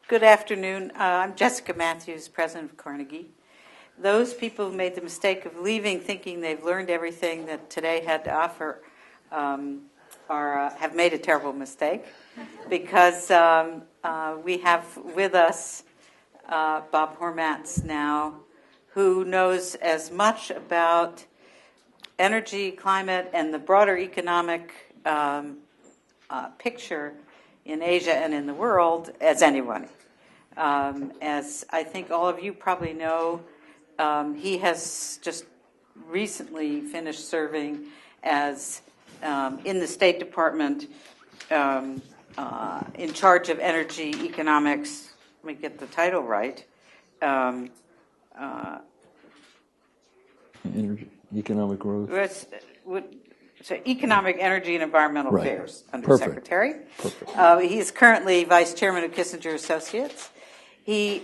Good afternoon. I'm Jessica Matthews, president of Carnegie. Those people who made the mistake of leaving thinking they've learned everything that today had to offer have made a terrible mistake, because we have with us Bob Hormats now, who knows as much about energy, climate, and the broader economic picture in Asia and in the world as anyone. As I think all of you probably know, he has just recently finished serving as in the State Department in charge of energy economics. Let me get the title right. Energy, economic growth. So economic, energy, and environmental affairs under Perfect. Secretary. Perfect. He is currently vice chairman of Kissinger Associates. He,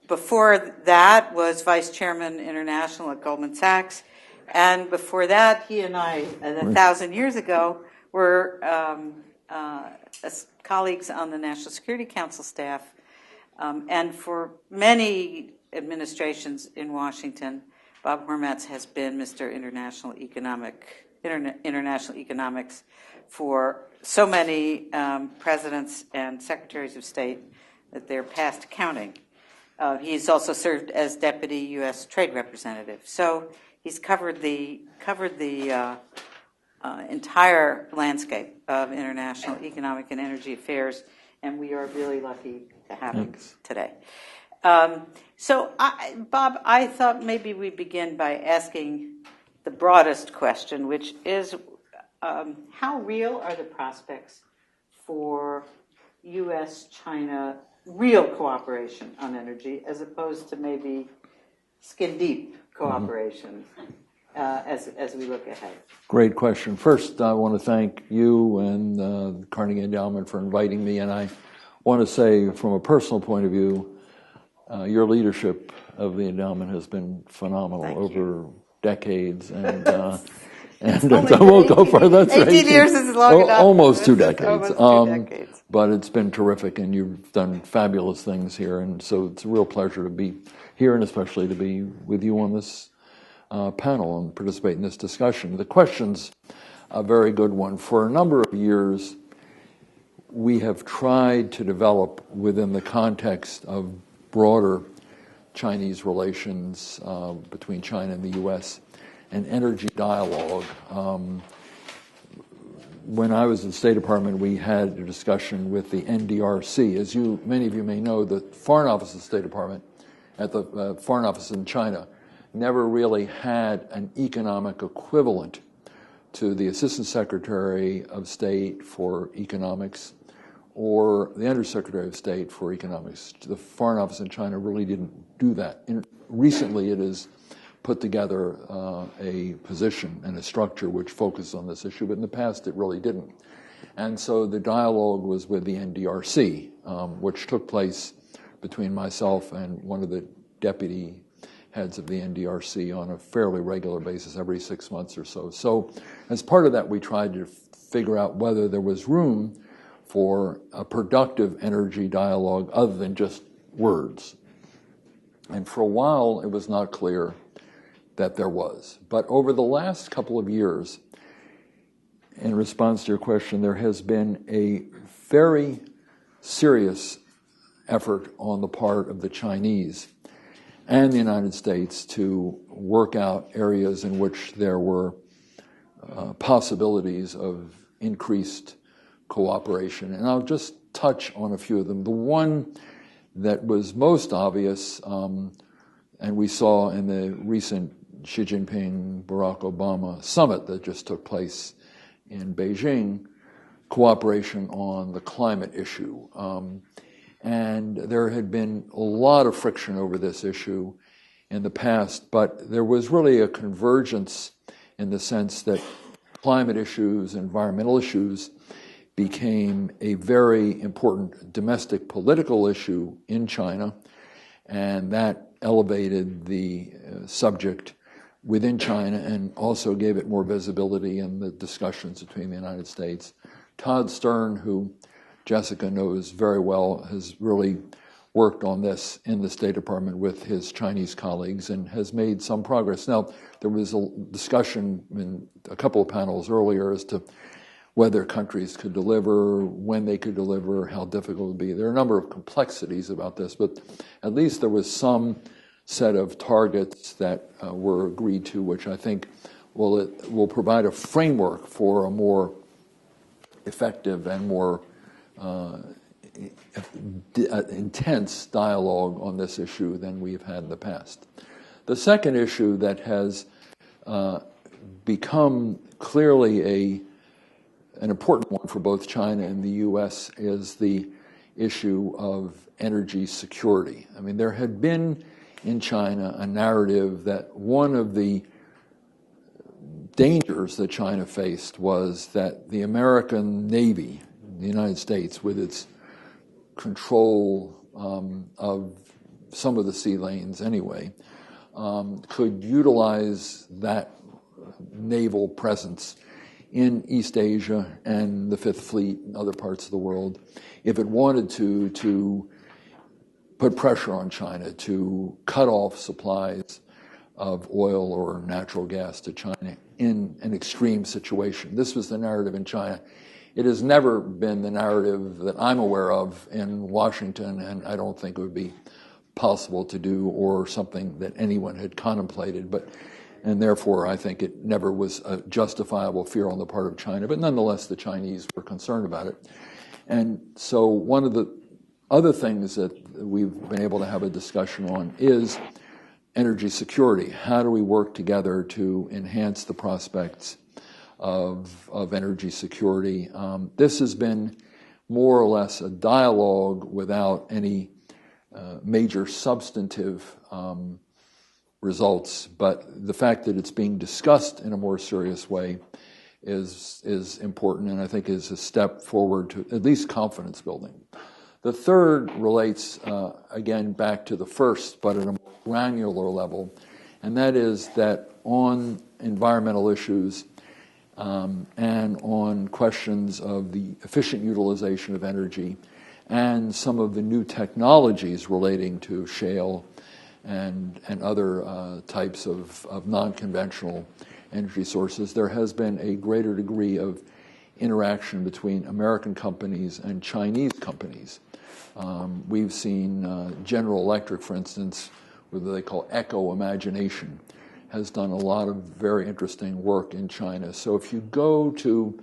before that, was vice chairman international at Goldman Sachs. And before that, he and I, 1,000 years ago, were colleagues on the National Security Council staff. And for many administrations in Washington, Bob Hormats has been Mr. International Economics for so many presidents and secretaries of state that they're past counting. He's also served as deputy U.S. trade representative. So he's covered the entire landscape of international economic and energy affairs, and we are really lucky to have him today. So, Bob, I thought maybe we begin by asking the broadest question, which is how real are the prospects for U.S.-China real cooperation on energy, as opposed to maybe skin-deep cooperation as we look ahead? Great question. First, I want to thank you and the Carnegie Endowment for inviting me, and I want to say from a personal point of view, your leadership of the endowment has been phenomenal over decades, and I won't go further. 18 years is long enough. Almost 2 decades. Almost 2 decades. But it's been terrific, and you've done fabulous things here, and so it's a real pleasure to be here, and especially to be with you on this panel and participate in this discussion. The question's a very good one. For a number of years, we have tried to develop within the context of broader Chinese relations between China and the U.S. an energy dialogue. When I was in the State Department, we had a discussion with the NDRC. As many of you may know, the Foreign Office of the State Department at the Foreign Office in China never really had an economic equivalent to the Assistant Secretary of State for Economics or the Undersecretary of State for Economics. The Foreign Office in China really didn't do that. Recently, it has put together a position and a structure which focused on this issue, but in the past, it really didn't. And so the dialogue was with the NDRC, which took place between myself and one of the deputy heads of the NDRC on a fairly regular basis, every 6 months or so. So as part of that, we tried to figure out whether there was room for a productive energy dialogue other than just words. And for a while, it was not clear that there was. But over the last couple of years, in response to your question, there has been a very serious effort on the part of the Chinese and the United States to work out areas in which there were possibilities of increased cooperation. And I'll just touch on a few of them. The one that was most obvious, and we saw in the recent Xi Jinping-Barack Obama summit that just took place in Beijing, cooperation on the climate issue. And there had been a lot of friction over this issue in the past, but there was really a convergence in the sense that climate issues, environmental issues, became a very important domestic political issue in China, and that elevated the subject within China and also gave it more visibility in the discussions between the United States. Todd Stern, who Jessica knows very well, has really worked on this in the State Department with his Chinese colleagues and has made some progress. Now, there was a discussion in a couple of panels earlier as to whether countries could deliver, when they could deliver, how difficult it would be. There are a number of complexities about this, but at least there was some set of targets that were agreed to, which I think will provide a framework for a more effective and more intense dialogue on this issue than we've had in the past. The second issue that has become clearly an important one for both China and the U.S. is the issue of energy security. I mean, there had been in China a narrative that one of the dangers that China faced was that the American Navy, the United States, with its control of some of the sea lanes anyway, could utilize that naval presence in East Asia and the Fifth Fleet and other parts of the world if it wanted to put pressure on China to cut off supplies of oil or natural gas to China in an extreme situation. This was the narrative in China. It has never been the narrative that I'm aware of in Washington, and I don't think it would be possible to do or something that anyone had contemplated. And therefore, I think it never was a justifiable fear on the part of China. But nonetheless, the Chinese were concerned about it. And so one of the other things that we've been able to have a discussion on is energy security. How do we work together to enhance the prospects of energy security? This has been more or less a dialogue without any major substantive results, but the fact that it's being discussed in a more serious way is important, and I think is a step forward to at least confidence building. The third relates, again, back to the first, but at a more granular level, and that is that on environmental issues and on questions of the efficient utilization of energy and some of the new technologies relating to shale and other types of non-conventional energy sources, there has been a greater degree of interaction between American companies and Chinese companies. We've seen General Electric, for instance, what they call eco-imagination, has done a lot of very interesting work in China. So if you go to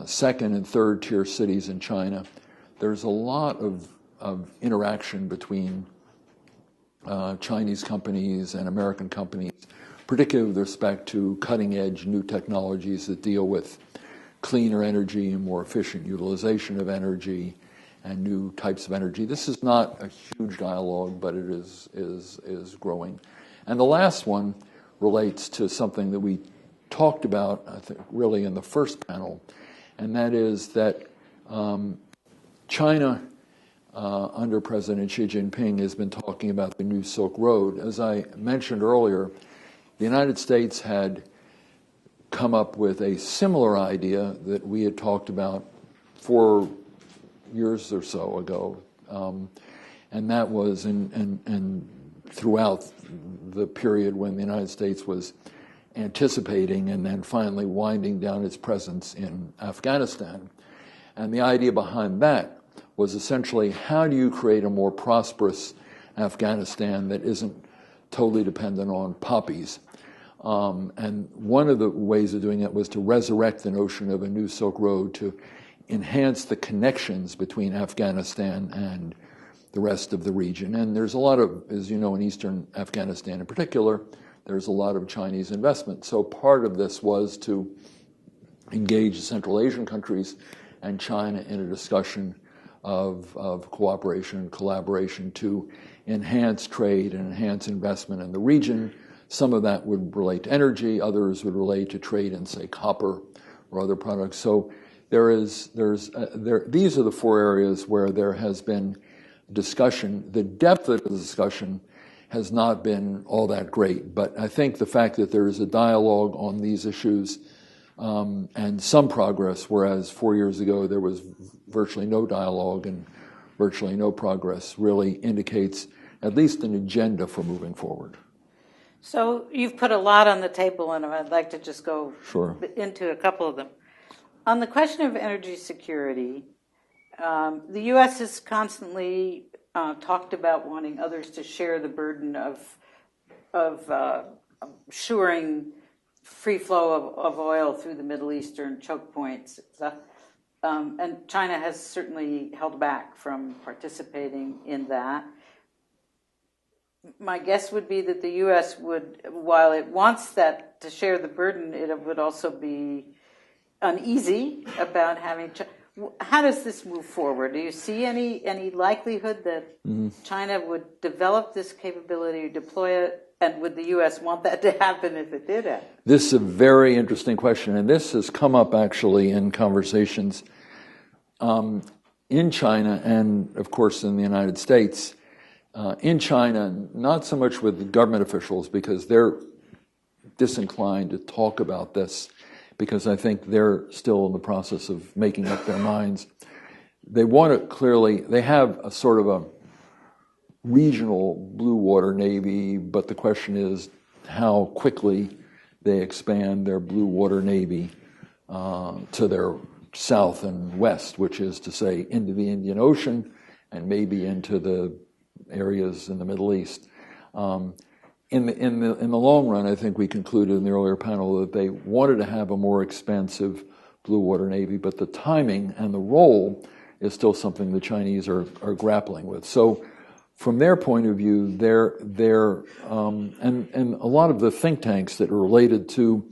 second and third tier cities in China, there's a lot of interaction between Chinese companies and American companies, particularly with respect to cutting-edge new technologies that deal with cleaner energy and more efficient utilization of energy and new types of energy. This is not a huge dialogue, but it is growing. And the last one relates to something that we talked about, I think, really in the first panel, and that is that China, under President Xi Jinping, has been talking about the new Silk Road. As I mentioned earlier, the United States had come up with a similar idea that we had talked about 4 years or so ago, and that was and throughout the period when the United States was anticipating and then finally winding down its presence in Afghanistan. And the idea behind that was essentially, how do you create a more prosperous Afghanistan that isn't totally dependent on poppies? And one of the ways of doing it was to resurrect the notion of a new Silk Road to enhance the connections between Afghanistan and the rest of the region. And there's a lot of, as you know, in eastern Afghanistan in particular, there's a lot of Chinese investment. So part of this was to engage the Central Asian countries and China in a discussion of cooperation and collaboration to enhance trade and enhance investment in the region. Some of that would relate to energy, others would relate to trade in, say, copper or other products. So these are the 4 areas where there has been discussion. The depth of the discussion has not been all that great, but I think the fact that there is a dialogue on these issues and some progress, whereas 4 years ago there was virtually no dialogue and virtually no progress, really indicates at least an agenda for moving forward. So you've put a lot on the table, and I'd like to just go into a couple of them. On the question of energy security, the U.S. has constantly talked about wanting others to share the burden of assuring free flow of oil through the Middle Eastern choke points. And China has certainly held back from participating in that. My guess would be that the U.S. would, while it wants that to share the burden, it would also be uneasy about having. How does this move forward? Do you see any likelihood that China would develop this capability or deploy it? And would the U.S. want that to happen if it did happen? This is a very interesting question, and this has come up actually in conversations in China and, of course, in the United States. In China, not so much with government officials, because they're disinclined to talk about this, because I think they're still in the process of making up their minds. They want to clearly, they have a sort of a regional blue water navy, but the question is how quickly they expand their blue water navy to their south and west, which is to say into the Indian and maybe into the areas in the Middle East. In the long run, I think we concluded in the earlier panel that they wanted to have a more expansive blue water navy, but the timing and the role is still something the Chinese are grappling with. So from their point of view, and a lot of the think tanks that are related to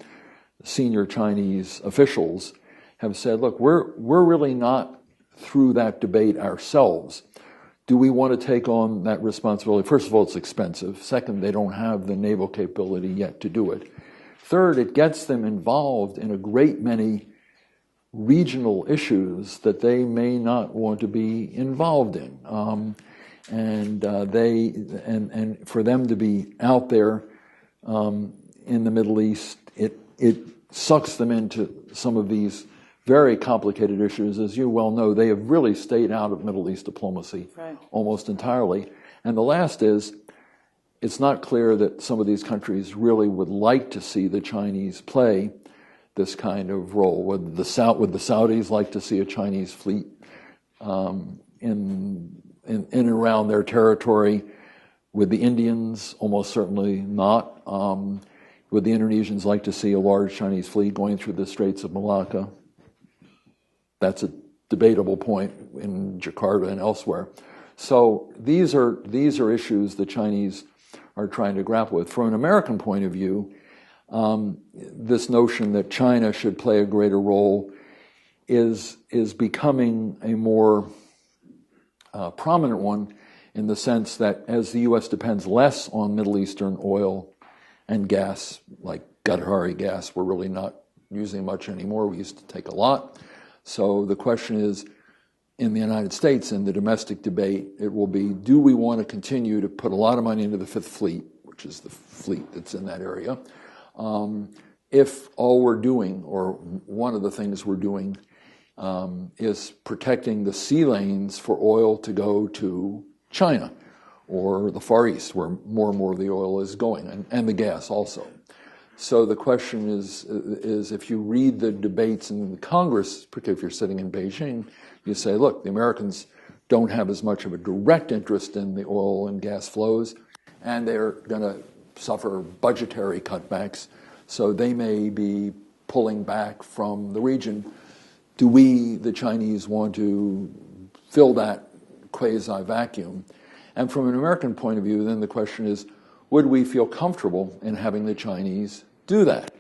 senior Chinese officials have said, look, we're really not through that debate ourselves. Do we want to take on that responsibility? First of all, it's expensive. Second, they don't have the naval capability yet to do it. Third, it gets them involved in a great many regional issues that they may not want to be involved in. And for them to be out there in the Middle East, it sucks them into some of these very complicated issues. As you well know, they have really stayed out of Middle East diplomacy almost entirely. And the last is, it's not clear that some of these countries really would like to see the Chinese play this kind of role. Would the Saudis like to see a Chinese fleet in and around their territory? With the Indians, almost certainly not. Would the Indonesians like to see a large Chinese fleet going through the Straits of Malacca? That's a debatable point in Jakarta and elsewhere. So these are issues the Chinese are trying to grapple with. From an American point of view, this notion that China should play a greater role is becoming a more prominent one, in the sense that as the U.S. depends less on Middle Eastern oil and gas, like Qatari gas, we're really not using much anymore. We used to take a lot. So the question is, in the United States, in the domestic debate, it will be, do we want to continue to put a lot of money into the Fifth Fleet, which is the fleet that's in that area, if all we're doing, or one of the things we're doing, is protecting the sea lanes for oil to go to China or the Far East, where more and more of the oil is going, and the gas also. So the question is if you read the debates in the Congress, particularly if you're sitting in Beijing, you say, look, the Americans don't have as much of a direct interest in the oil and gas flows, and they're going to suffer budgetary cutbacks, so they may be pulling back from the region. Do we, the Chinese, want to fill that quasi-vacuum? And from an American point of view, then the question is, would we feel comfortable in having the Chinese do that?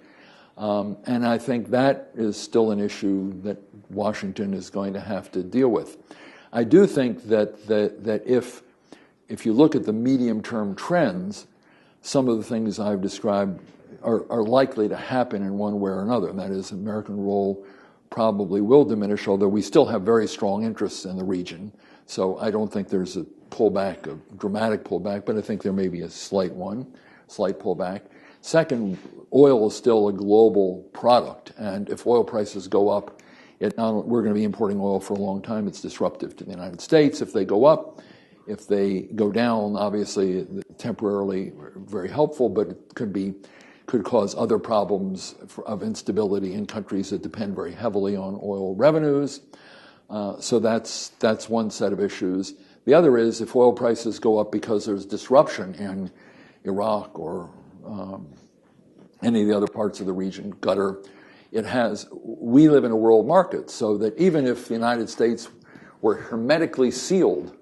And I think that is still an issue that Washington is going to have to deal with. I do think that if you look at the medium-term trends, some of the things I've described are likely to happen in one way or another, and that is American role probably will diminish, although we still have very strong interests in the region. So I don't think there's a pullback, a dramatic pullback, but I think there may be a slight pullback. Second, oil is still a global product, and if oil prices go up, we're going to be importing oil for a long time. It's disruptive to the United States. If they go up, if they go down, obviously temporarily very helpful, but it could cause other problems of instability in countries that depend very heavily on oil revenues. So that's one set of issues. The other is if oil prices go up because there's disruption in Iraq or any of the other parts of the region, Qatar, we live in a world market, so that even if the United States were hermetically sealed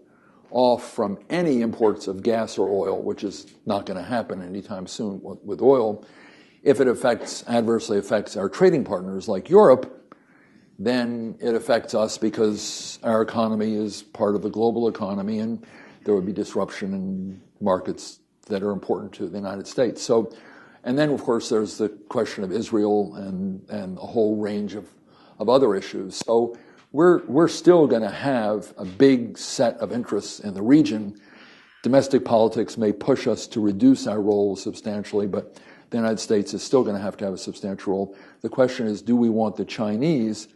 off from any imports of gas or oil, which is not going to happen anytime soon with oil, if it adversely affects our trading partners like Europe, then it affects us because our economy is part of the global economy, and there would be disruption in markets that are important to the United States. So, and then, of course, there's the question of Israel and a whole range of other issues. So we're still going to have a big set of interests in the region. Domestic politics may push us to reduce our role substantially, but the United States is still going to have a substantial role. The question is, do we want the Chinese,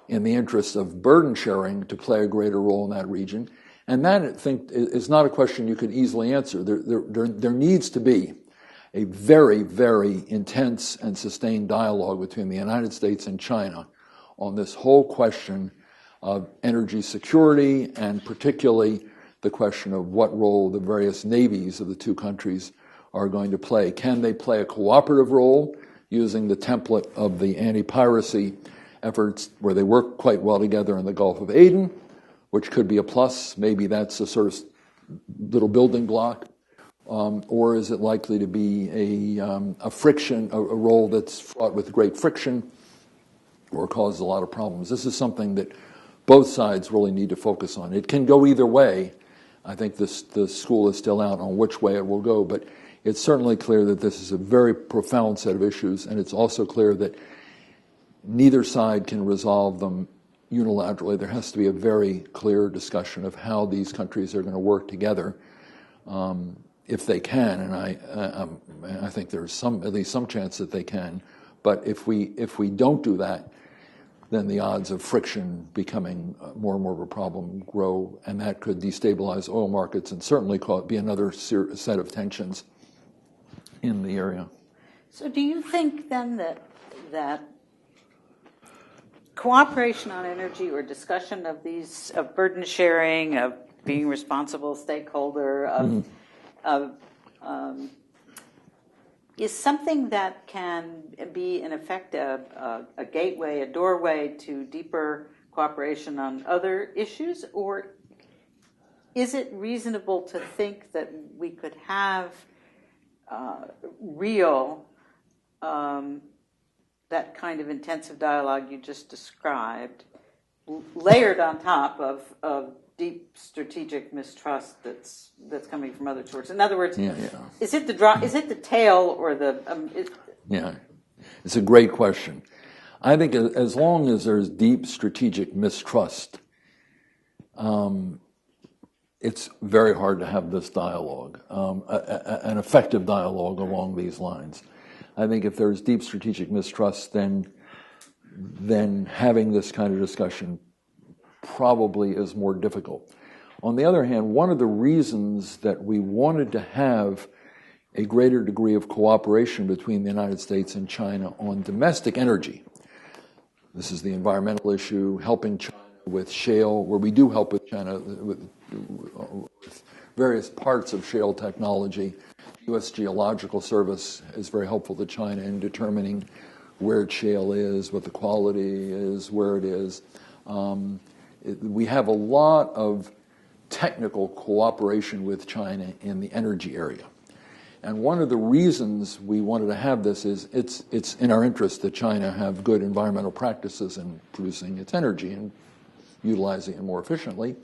in the interest of burden sharing, to play a greater role in that region? And that, I think, is not a question you can easily answer. There needs to be a very, very intense and sustained dialogue between the United States and China on this whole question of energy security, and particularly the question of what role the various navies of the two countries are going to play. Can they play a cooperative role using the template of the anti-piracy efforts where they work quite well together in the Gulf of Aden, which could be a plus? Maybe that's a sort of little building block. Or is it likely to be a friction, a role that's fraught with great friction or causes a lot of problems? This is something that both sides really need to focus on. It can go either way. I think the school is still out on which way it will go, but it's certainly clear that this is a very profound set of issues, and it's also clear that neither side can resolve them unilaterally. There has to be a very clear discussion of how these countries are going to work together. If they can, and I think there's at least some chance that they can, but if we don't do that, then the odds of friction becoming more and more of a problem grow, and that could destabilize oil markets and certainly be another set of tensions in the area. So do you think then that cooperation on energy or discussion of burden sharing, of being responsible stakeholder, is something that can be, in effect, a gateway, a doorway to deeper cooperation on other issues? Or is it reasonable to think that we could have real, that kind of intensive dialogue you just described, layered on top of deep strategic mistrust that's coming from other sources? In other words, is it the tail or the? Yeah, it's a great question. I think as long as there's deep strategic mistrust, it's very hard to have this dialogue, an effective dialogue along these lines. I think if there's deep strategic mistrust, then having this kind of discussion probably is more difficult. On the other hand, one of the reasons that we wanted to have a greater degree of cooperation between the United States and China on domestic energy, this is the environmental issue, helping China with shale, where we do help with China with various parts of shale technology. U.S. Geological Service is very helpful to China in determining where shale is, what the quality is, where it is. We have a lot of technical cooperation with China in the energy area. And one of the reasons we wanted to have this is it's in our interest that China have good environmental practices in producing its energy and utilizing it more efficiently.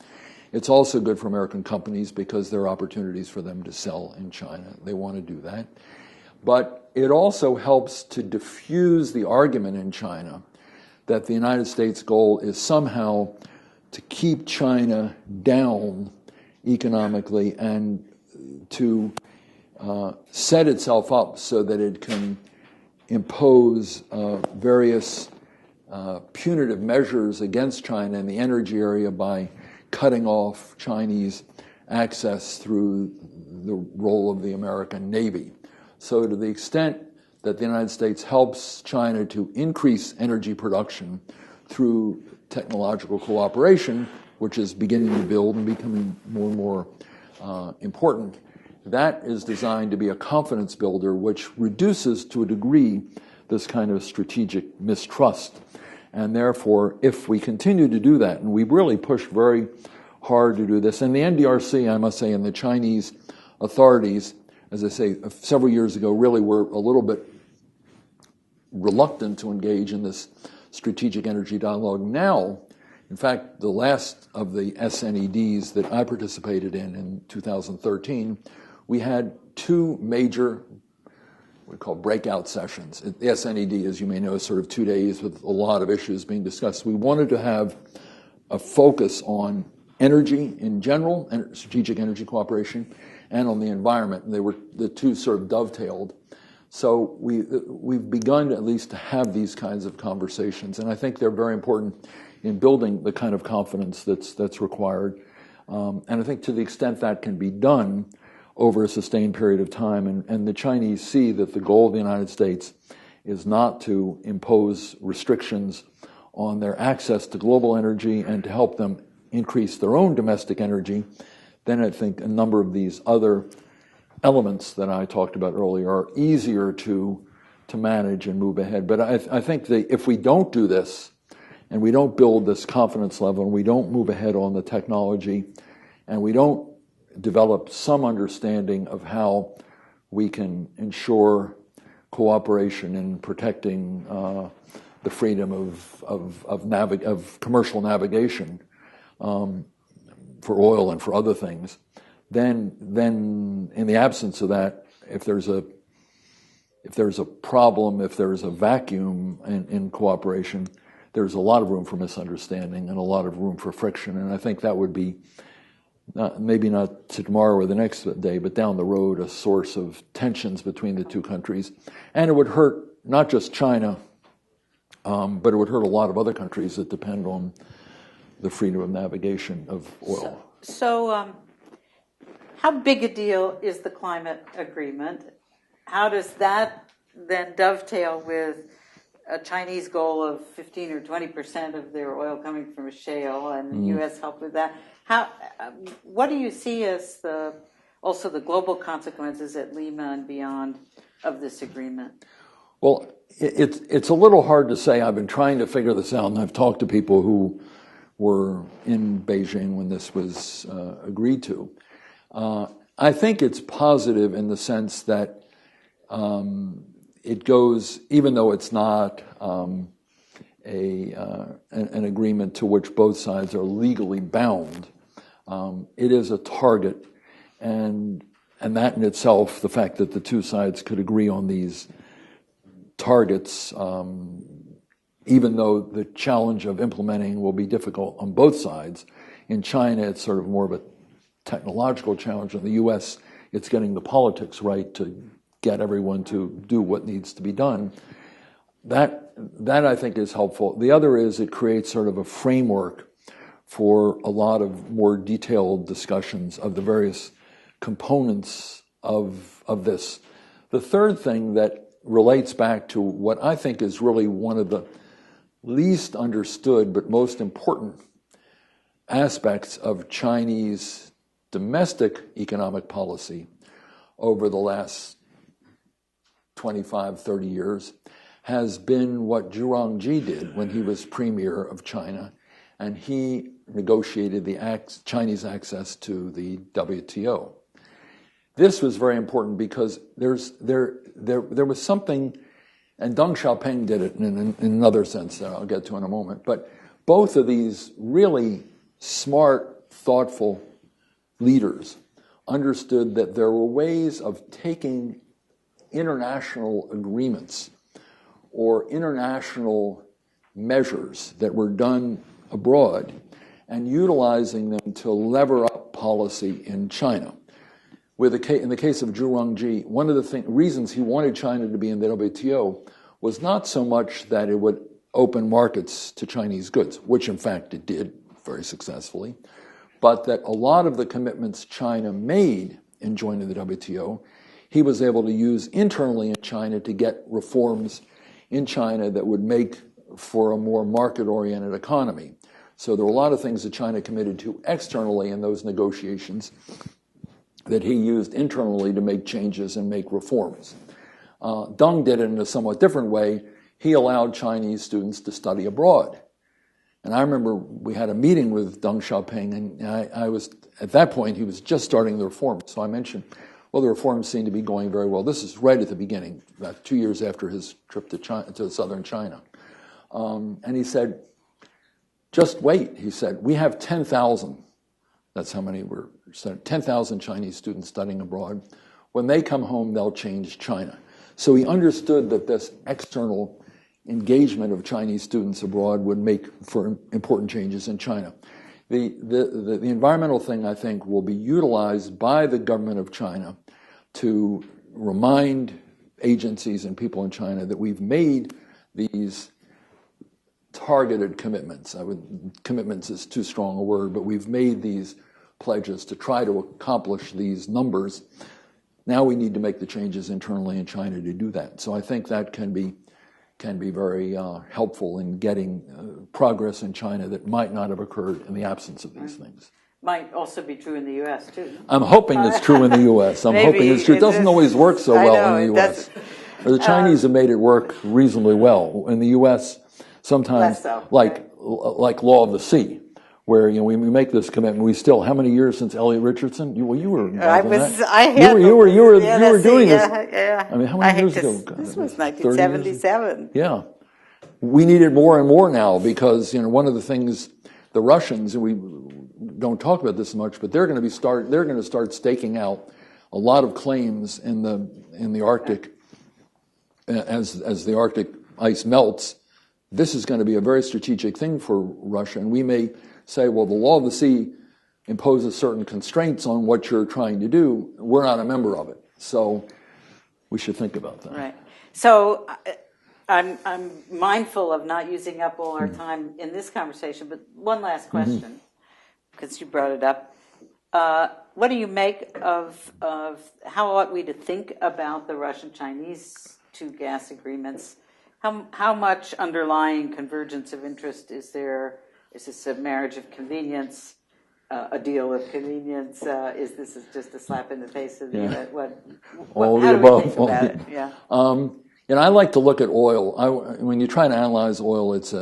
It's also good for American companies because there are opportunities for them to sell in China. They want to do that. But it also helps to diffuse the argument in China that the United States' goal is somehow to keep China down economically and to set itself up so that it can impose various punitive measures against China in the energy area by cutting off Chinese access through the role of the American Navy. So to the extent that the United States helps China to increase energy production through technological cooperation, which is beginning to build and becoming more and more important, that is designed to be a confidence builder, which reduces to a degree this kind of strategic mistrust. And therefore, if we continue to do that, and we've really pushed very hard to do this, and the NDRC, I must say, and the Chinese authorities, as I say, several years ago, really were a little bit reluctant to engage in this strategic energy dialogue. Now, in fact, the last of the SNEDs that I participated in 2013, we had two major, what we call breakout sessions. The SNED, as you may know, is sort of 2 days with a lot of issues being discussed. We wanted to have a focus on energy in general, and strategic energy cooperation, and on the environment. And they were the two sort of dovetailed. So we've begun at least to have these kinds of conversations, and I think they're very important in building the kind of confidence that's required. And I think to the extent that can be done over a sustained period of time, and the Chinese see that the goal of the United States is not to impose restrictions on their access to global energy and to help them increase their own domestic energy, then I think a number of these other elements that I talked about earlier are easier to manage and move ahead. But I think that if we don't do this, and we don't build this confidence level, and we don't move ahead on the technology, and we don't develop some understanding of how we can ensure cooperation in protecting the freedom of commercial navigation for oil and for other things, then in the absence of that, if there's a problem, if there's a vacuum in cooperation, there's a lot of room for misunderstanding and a lot of room for friction. And I think that would be, maybe not tomorrow or the next day, but down the road, a source of tensions between the two countries. And it would hurt not just China, but it would hurt a lot of other countries that depend on the freedom of navigation of oil. So how big a deal is the climate agreement? How does that then dovetail with a Chinese goal of 15 or 20% of their oil coming from shale, and U.S. help with that? What do you see as also the global consequences at Lima and beyond of this agreement? Well, it's a little hard to say. I've been trying to figure this out, and I've talked to people who were in Beijing when this was agreed to. I think it's positive in the sense that it goes, even though it's not an agreement to which both sides are legally bound, it is a target, and that in itself, the fact that the two sides could agree on these targets, even though the challenge of implementing will be difficult on both sides. In China, it's sort of more of a technological challenge. In the U.S., it's getting the politics right to get everyone to do what needs to be done. That I think is helpful. The other is it creates sort of a framework for a lot of more detailed discussions of the various components of this. The third thing that relates back to what I think is really one of the least understood but most important aspects of Chinese domestic economic policy over the last 25, 30 years has been what Zhu Rongji did when he was premier of China, and he negotiated the Chinese access to the WTO. This was very important because there was something, and Deng Xiaoping did it in another sense that I'll get to in a moment, but both of these really smart, thoughtful leaders understood that there were ways of taking international agreements or international measures that were done abroad and utilizing them to lever up policy in China. in the case of Zhu Rongji, one of the reasons he wanted China to be in the WTO was not so much that it would open markets to Chinese goods, which in fact it did very successfully, but that a lot of the commitments China made in joining the WTO, he was able to use internally in China to get reforms in China that would make for a more market-oriented economy. So there were a lot of things that China committed to externally in those negotiations that he used internally to make changes and make reforms. Deng did it in a somewhat different way. He allowed Chinese students to study abroad. And I remember we had a meeting with Deng Xiaoping, and I was, at that point, he was just starting the reforms. So I mentioned, well, the reforms seem to be going very well. This is right at the beginning, about 2 years after his trip to China, to southern China. And he said, just wait, he said, we have 10,000. That's how many were, 10,000 Chinese students studying abroad. When they come home, they'll change China. So he understood that this external engagement of Chinese students abroad would make for important changes in China. The environmental thing, I think, will be utilized by the government of China to remind agencies and people in China that we've made these targeted commitments. Commitments is too strong a word, but we've made these pledges to try to accomplish these numbers. Now we need to make the changes internally in China to do that. So I think that can be very helpful in getting progress in China that might not have occurred in the absence of these things. Might also be true in the U.S. too. I'm hoping it's true in the U.S. I'm hoping it's true. It doesn't always work so well in the U.S. The Chinese have made it work reasonably well. In the U.S., sometimes so, like Law of the Sea, where we make this commitment. We still, how many years since Elliot Richardson? You were involved in that. You were doing this. Yeah. I mean, how many years ago? God, this was 1977. Yeah, we need it more and more now because one of the things the Russians, and we don't talk about this much, but they're going to start staking out a lot of claims in the Arctic as the Arctic ice melts. This is going to be a very strategic thing for Russia, and we may say, well, the Law of the Sea imposes certain constraints on what you're trying to do. We're not a member of it, so we should think about that. Right. So I'm mindful of not using up all our time in this conversation, but one last question, because you brought it up. What do you make of how ought we to think about the Russian-Chinese two gas agreements? How much underlying convergence of interest is there? Is this a marriage of convenience, a deal of convenience? Is this just a slap in the face of the how do we think about it? Yeah. I like to look at oil. When you try to analyze oil, it's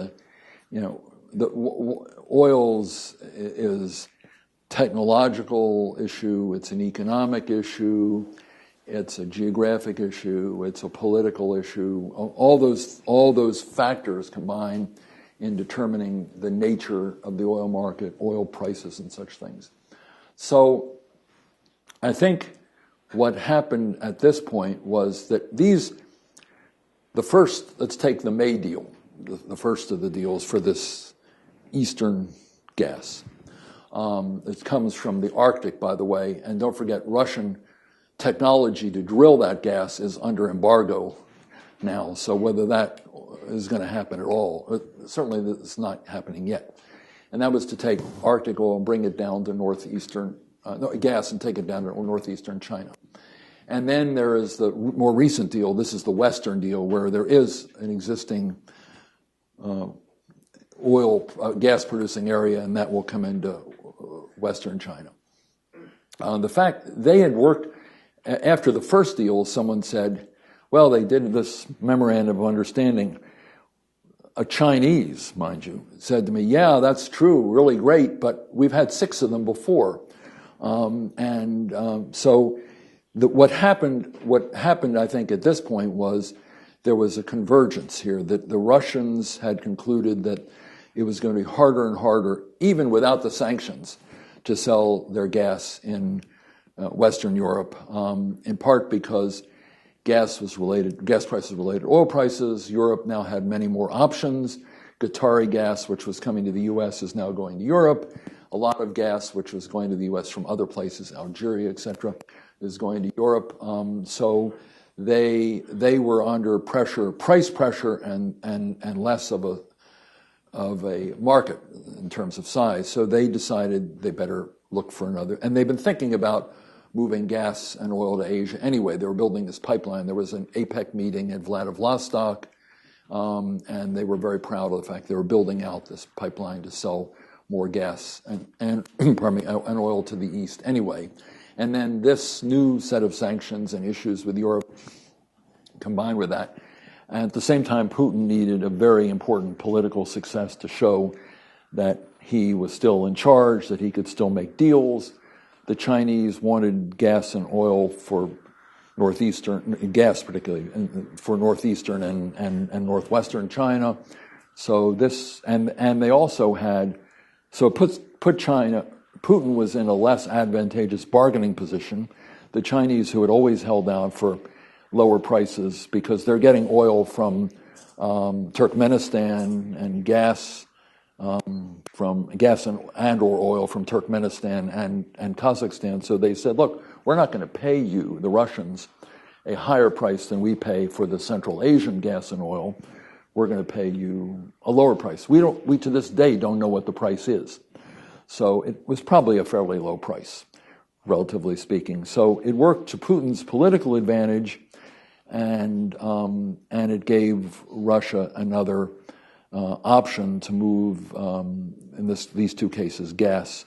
oil's is technological issue. It's an economic issue. It's a geographic issue. It's a political issue. All those factors combine in determining the nature of the oil market, oil prices, and such things. So I think what happened at this point was that let's take the May deal, the first of the deals for this Eastern gas. It comes from the Arctic, by the way, and don't forget Russian technology to drill that gas is under embargo now, so whether that is going to happen at all, certainly it's not happening yet. And that was to take Arctic oil and bring it down to northeastern, gas and take it down to northeastern China. And then there is the more recent deal, this is the Western deal, where there is an existing gas producing area, and that will come into Western China. The fact they had worked, after the first deal, someone said, well, they did this memorandum of understanding. A Chinese, mind you, said to me, yeah, that's true, really great, but we've had 6 of them before. So what happened, I think, at this point was there was a convergence here, that the Russians had concluded that it was going to be harder and harder, even without the sanctions, to sell their gas in Western Europe, in part because gas prices related to oil prices. Europe now had many more options. Qatari gas, which was coming to the U.S., is now going to Europe. a lot of gas, which was going to the U.S. from other places, Algeria, etc., is going to Europe. So they were under pressure, price pressure, and less of a market in terms of size. So they decided they better look for another. And they've been thinking about moving gas and oil to Asia anyway. They were building this pipeline. There was an APEC meeting at Vladivostok, and they were very proud of the fact they were building out this pipeline to sell more gas and pardon me, and oil to the east anyway. And then this new set of sanctions and issues with Europe combined with that. And at the same time, Putin needed a very important political success to show that he was still in charge, that he could still make deals. The Chinese wanted gas and oil for northeastern, gas particularly, for northeastern and northwestern China. So this, and they also had, so put China, Putin was in a less advantageous bargaining position. The Chinese, who had always held out for lower prices because they're getting oil from Turkmenistan and gas and or oil from Turkmenistan and Kazakhstan. So they said, look, we're not going to pay you, the Russians, a higher price than we pay for the Central Asian gas and oil. We're going to pay you a lower price. We to this day don't know what the price is. So it was probably a fairly low price, relatively speaking. So it worked to Putin's political advantage, and it gave Russia another option to move, in these two cases, gas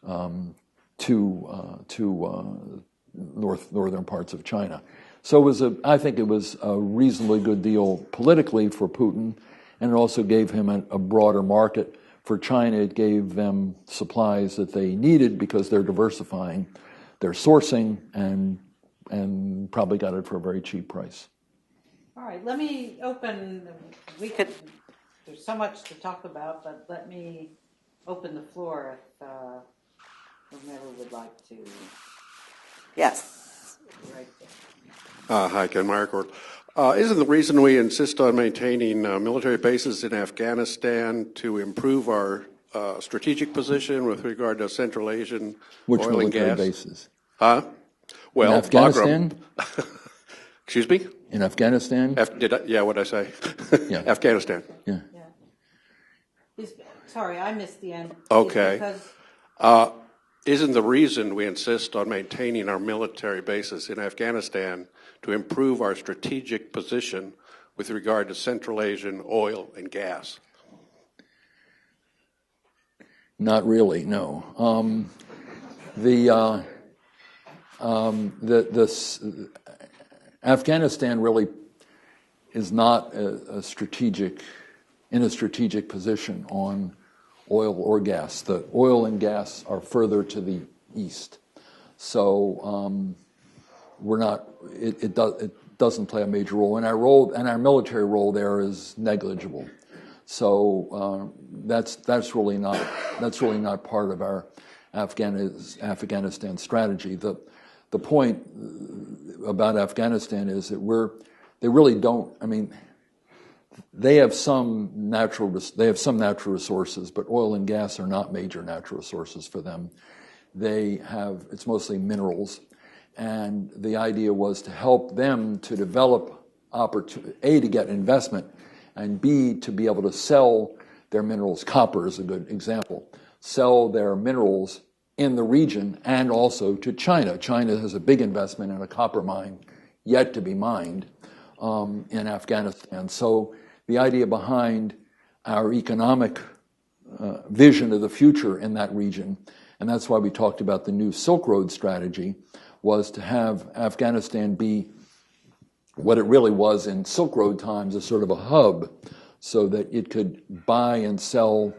to northern parts of China. So I think it was a reasonably good deal politically for Putin, and it also gave him a broader market. For China, it gave them supplies that they needed because they're diversifying their sourcing and probably got it for a very cheap price. All right, let me open, there's so much to talk about, but let me open the floor if whomever would like to. Yes, right there. Hi, Ken Meyercourt. Isn't the reason we insist on maintaining military bases in Afghanistan to improve our strategic position with regard to Central Asian Which oil and military gas? bases? Huh? Well, In Afghanistan? Excuse me? In Afghanistan? Yeah, what'd I say? Yeah. Afghanistan. Yeah. Sorry, I missed the end. Okay. Isn't the reason we insist on maintaining our military bases in Afghanistan to improve our strategic position with regard to Central Asian oil and gas? Not really, no. Afghanistan really is not in a strategic position on oil or gas. The oil and gas are further to the east, so it doesn't play a major role. And our military role there is negligible. So that's really not part of our Afghanistan strategy. The point about Afghanistan is that they really don't. I mean, they have some natural resources, but oil and gas are not major natural resources for them. It's mostly minerals, and the idea was to help them to develop to get investment, and B, to be able to sell their minerals. Copper is a good example. Sell their minerals in the region and also to China. China has a big investment in a copper mine yet to be mined in Afghanistan. So the idea behind our economic vision of the future in that region, and that's why we talked about the new Silk Road strategy, was to have Afghanistan be what it really was in Silk Road times, a sort of a hub, so that it could buy and sell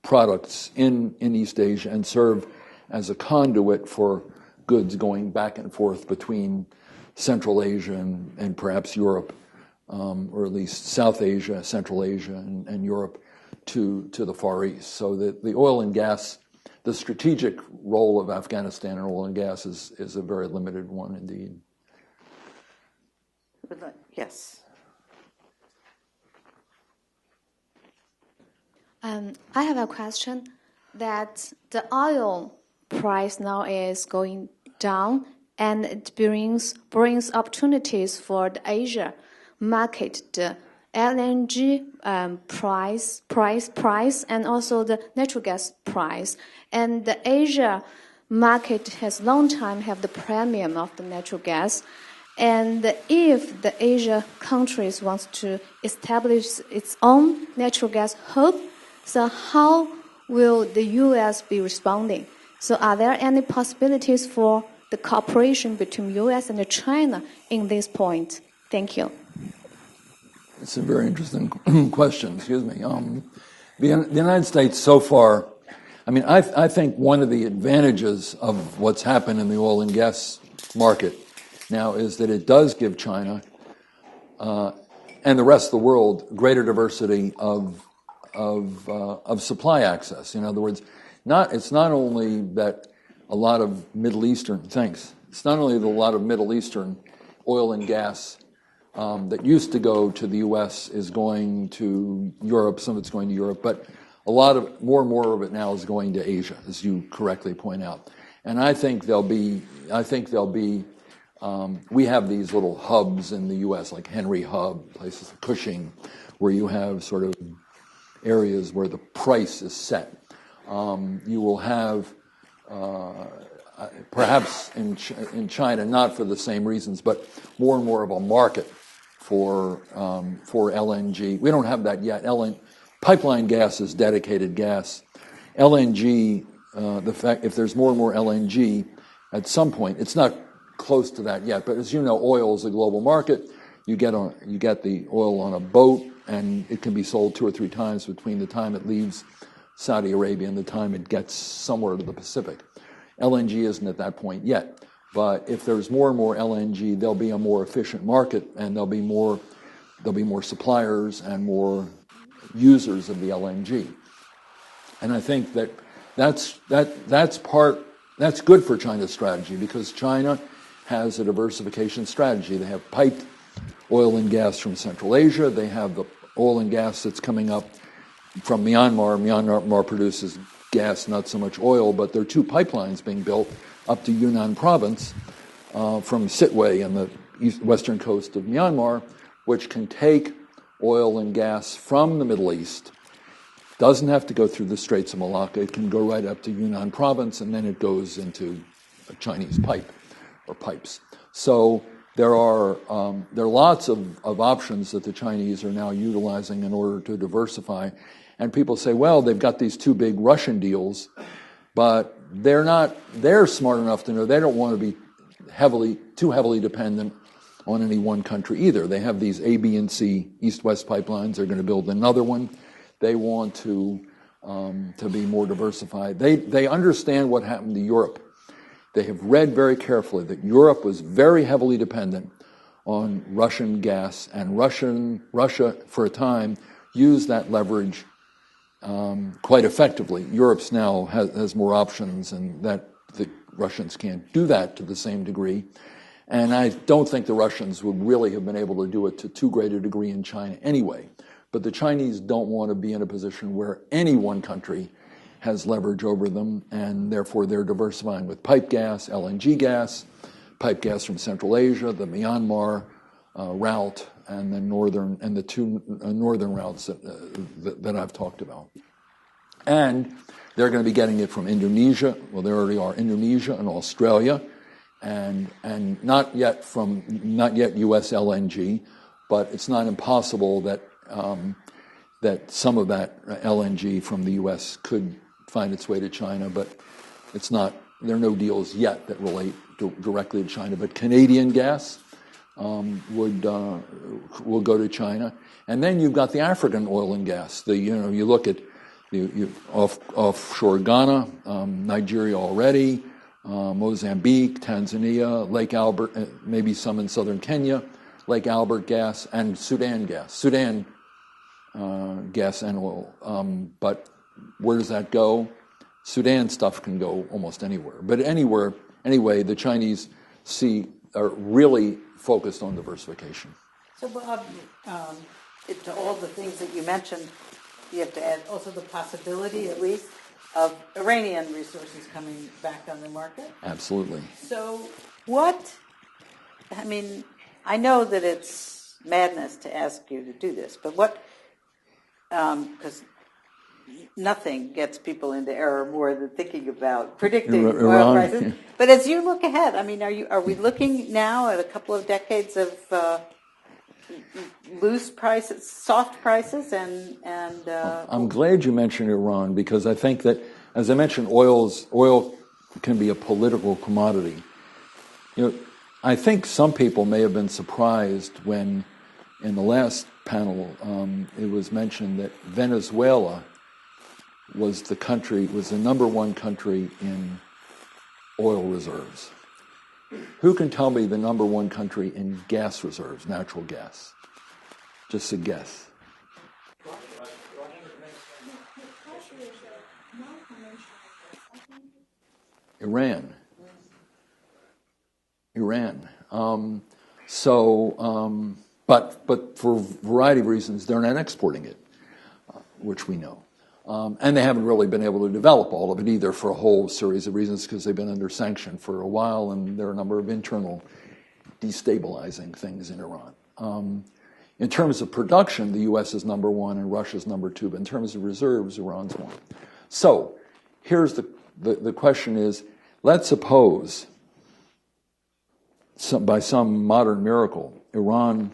products in East Asia and serve as a conduit for goods going back and forth between Central Asia and perhaps Europe, or at least South Asia, Central Asia, and Europe to the Far East. So that the oil and gas, the strategic role of Afghanistan in oil and gas is a very limited one indeed. Yes. I have a question. that the oil price now is going down, and it brings opportunities for the Asia market, the LNG price, and also the natural gas price. And the Asia market has long time have the premium of the natural gas. And if the Asia countries wants to establish its own natural gas hub, so how will the U.S. be responding? So are there any possibilities for the cooperation between U.S. and China in this point? Thank you. It's a very interesting question. Excuse me. The United States so far, I mean, I think one of the advantages of what's happened in the oil and gas market now is that it does give China and the rest of the world greater diversity of supply access. In other words, it's not only that a lot of Middle Eastern It's not only that a lot of Middle Eastern oil and gas that used to go to the U.S. is going to Europe. Some of it's going to Europe, but more and more of it now is going to Asia, as you correctly point out. And I think there'll be. We have these little hubs in the U.S., like Henry Hub, places like Cushing, where you have sort of areas where the price is set. You will have, perhaps in China, not for the same reasons, but more and more of a market for LNG. We don't have that yet. Pipeline gas is dedicated gas. LNG, if there's more and more LNG, at some point, it's not close to that yet, but as you know, oil is a global market. You get the oil on a boat, and it can be sold 2 or 3 times between the time it leaves Saudi Arabia and the time it gets somewhere to the Pacific. LNG isn't at that point yet, but if there's more and more LNG, there'll be a more efficient market, and there'll be more suppliers and more users of the LNG. And I think that's good for China's strategy, because China has a diversification strategy. They have piped oil and gas from Central Asia. They have the oil and gas that's coming up from Myanmar. Myanmar produces gas, not so much oil, but there are 2 pipelines being built up to Yunnan province from Sittwe on the western coast of Myanmar, which can take oil and gas from the Middle East. Doesn't have to go through the Straits of Malacca. It can go right up to Yunnan province, and then it goes into a Chinese pipe or pipes. So there are lots of options that the Chinese are now utilizing in order to diversify. And people say, well, they've got these 2 big Russian deals, but they're smart enough to know they don't want to be too heavily dependent on any one country either. They have these A, B, and C east-west pipelines. They're going to build another one. They want to be more diversified. They understand what happened to Europe. They have read very carefully that Europe was very heavily dependent on Russian gas, and Russia, for a time, used that leverage quite effectively. Europe's now has more options, and that the Russians can't do that to the same degree. And I don't think the Russians would really have been able to do it to too great a degree in China anyway. But the Chinese don't want to be in a position where any one country has leverage over them, and therefore they're diversifying with pipe gas, LNG gas, pipe gas from Central Asia, the Myanmar route, and the 2 northern routes that I've talked about. And they're going to be getting it from Indonesia. Well, there already are Indonesia and Australia, and not yet U.S. LNG, but it's not impossible that some of that LNG from the U.S. could find its way to China, but it's not. There are no deals yet that relate directly to China. But Canadian gas will go to China, and then you've got the African oil and gas. You look at offshore Ghana, Nigeria already, Mozambique, Tanzania, Lake Albert, maybe some in southern Kenya, Lake Albert gas, and Sudan gas and oil. But where does that go? Sudan stuff can go almost anywhere. But anyway, the Chinese are really focused on diversification. So, Bob, to all the things that you mentioned, you have to add also the possibility, at least, of Iranian resources coming back on the market. Absolutely. So I mean, I know that it's madness to ask you to do this, but because nothing gets people into error more than thinking about predicting oil Iran, prices. yeah. But as you look ahead, I mean, are we looking now at a couple of decades of loose prices, soft prices, and I'm glad you mentioned Iran, because I think that, as I mentioned, oil can be a political commodity. I think some people may have been surprised when, in the last panel, it was mentioned that Venezuela was the number one country in oil reserves. Who can tell me the number one country in gas reserves, natural gas? Just a guess. Iran. But for a variety of reasons, they're not exporting it, which we know. And they haven't really been able to develop all of it either, for a whole series of reasons, because they've been under sanction for a while, and there are a number of internal destabilizing things in Iran. In terms of production, the U.S. is number one and Russia's number two, but in terms of reserves, Iran's one. So here's the question is, let's suppose, by some modern miracle, Iran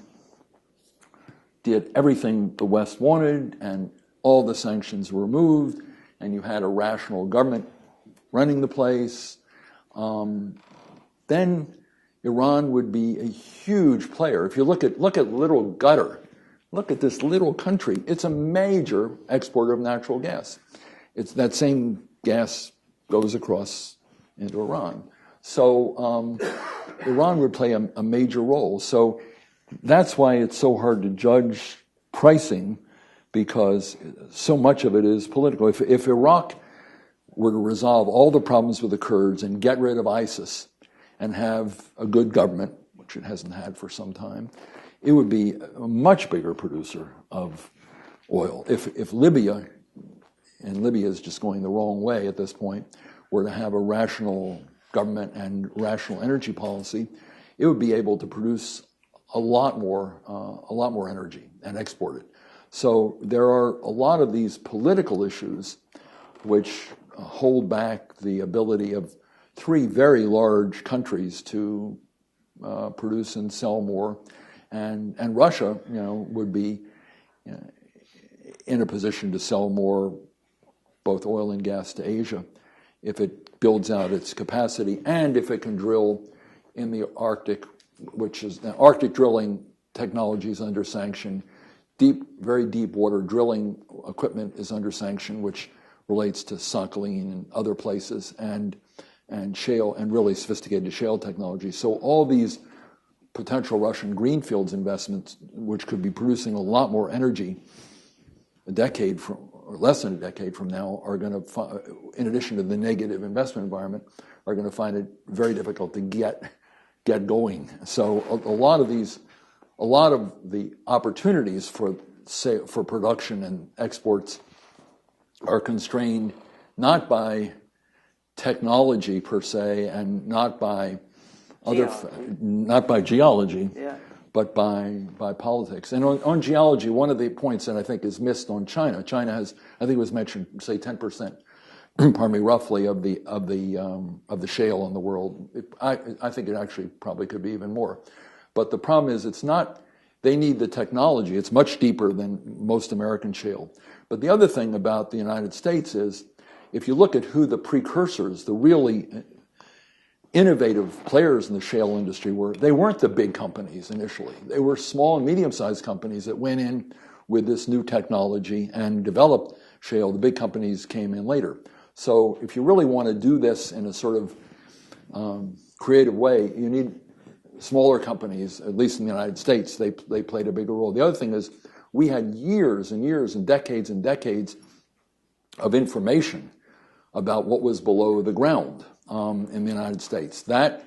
did everything the West wanted and all the sanctions were removed, and you had a rational government running the place, then Iran would be a huge player. If you look at little Qatar, look at this little country. It's a major exporter of natural gas. It's that same gas goes across into Iran. So Iran would play a major role. So that's why it's so hard to judge pricing, because so much of it is political. If Iraq were to resolve all the problems with the Kurds and get rid of ISIS and have a good government, which it hasn't had for some time, it would be a much bigger producer of oil. If Libya, and Libya is just going the wrong way at this point, were to have a rational government and rational energy policy, it would be able to produce a lot more energy and export it. So there are a lot of these political issues which hold back the ability of three very large countries to produce and sell more, and Russia, would be in a position to sell more, both oil and gas, to Asia, if it builds out its capacity and if it can drill in the Arctic, which is the Arctic drilling technology is under sanction. Very deep water drilling equipment is under sanction, which relates to Sakhalin and other places, and shale, and really sophisticated shale technology. So all these potential Russian greenfields investments, which could be producing a lot more energy a decade from, or less than a decade from now, are going to, in addition to the negative investment environment, are going to find it very difficult to get going. So a lot of the opportunities for production and exports are constrained not by technology per se, and not by geology, yeah, but by politics. And on geology, one of the points that I think is missed on China has, I think it was mentioned, say 10%, pardon me, roughly of the shale in the world. I think it actually probably could be even more. But the problem is, it's not. They need the technology. It's much deeper than most American shale. But the other thing about the United States is, if you look at who the precursors, the really innovative players in the shale industry were, they weren't the big companies initially. They were small and medium-sized companies that went in with this new technology and developed shale. The big companies came in later. So if you really want to do this in a sort of creative way, you need smaller companies, at least in the United States. They played a bigger role. The other thing is, we had years and years and decades of information about what was below the ground in the United States. That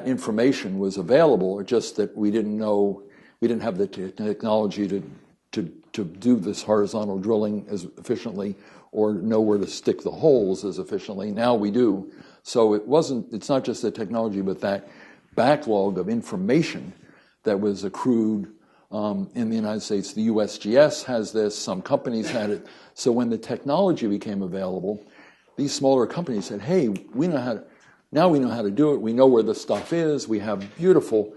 information was available, just that we didn't have the technology to do this horizontal drilling as efficiently, or know where to stick the holes as efficiently. Now we do. So it's not just the technology, but that backlog of information that was accrued in the United States. The USGS has this, some companies had it. So when the technology became available, these smaller companies said, hey, now we know how to do it. We know where the stuff is. We have beautiful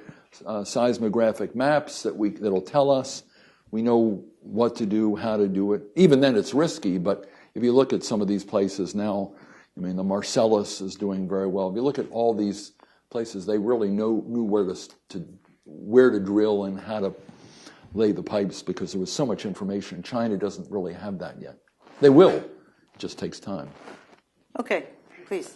seismographic maps that'll tell us. We know what to do, how to do it. Even then it's risky, but if you look at some of these places now, I mean, the Marcellus is doing very well. If you look at all these places, they really knew where to drill and how to lay the pipes because there was so much information. China doesn't really have that yet. They will. It just takes time. Okay, please.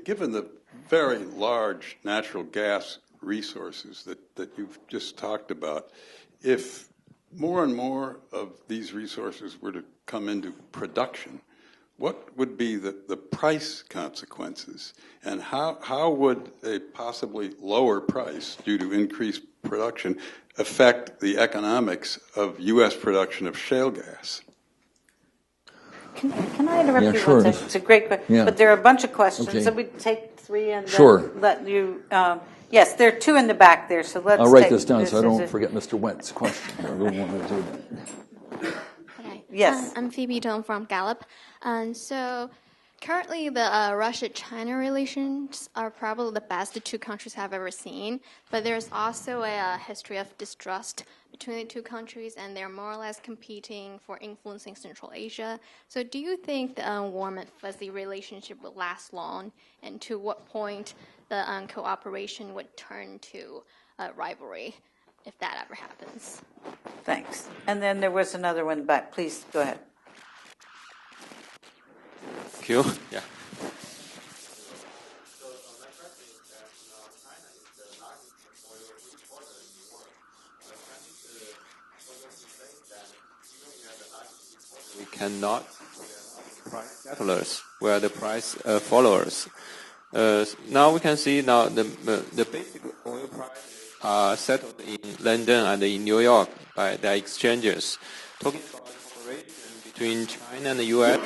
Given the very large natural gas resources that you've just talked about, if more and more of these resources were to come into production, what would be the price consequences, and how would a possibly lower price due to increased production affect the economics of U.S. production of shale gas? Can I interrupt you sure. one second? It's a great question, but there are a bunch of questions, Okay. so we take three and Sure. let you. Yes, there are two in the back there, so let's. I'll write take this down so I don't as a- forget Mr. Went's question. I really want to do that. Hi. Yes. I'm Phoebe Dong from Gallup. And so currently the Russia-China relations are probably the best the two countries have ever seen. But there's also a history of distrust between the two countries, and they're more or less competing for influencing Central Asia. So do you think the warm and fuzzy relationship will last long? And to what point the cooperation would turn to rivalry, if that ever happens? Thanks. And then there was another one back. Please go ahead. Thank you. Yeah. We cannot price settlers. We are the price followers. Now we can see now the basic oil prices are settled in London and in New York by the exchanges. Talking about cooperation between China and the U.S.,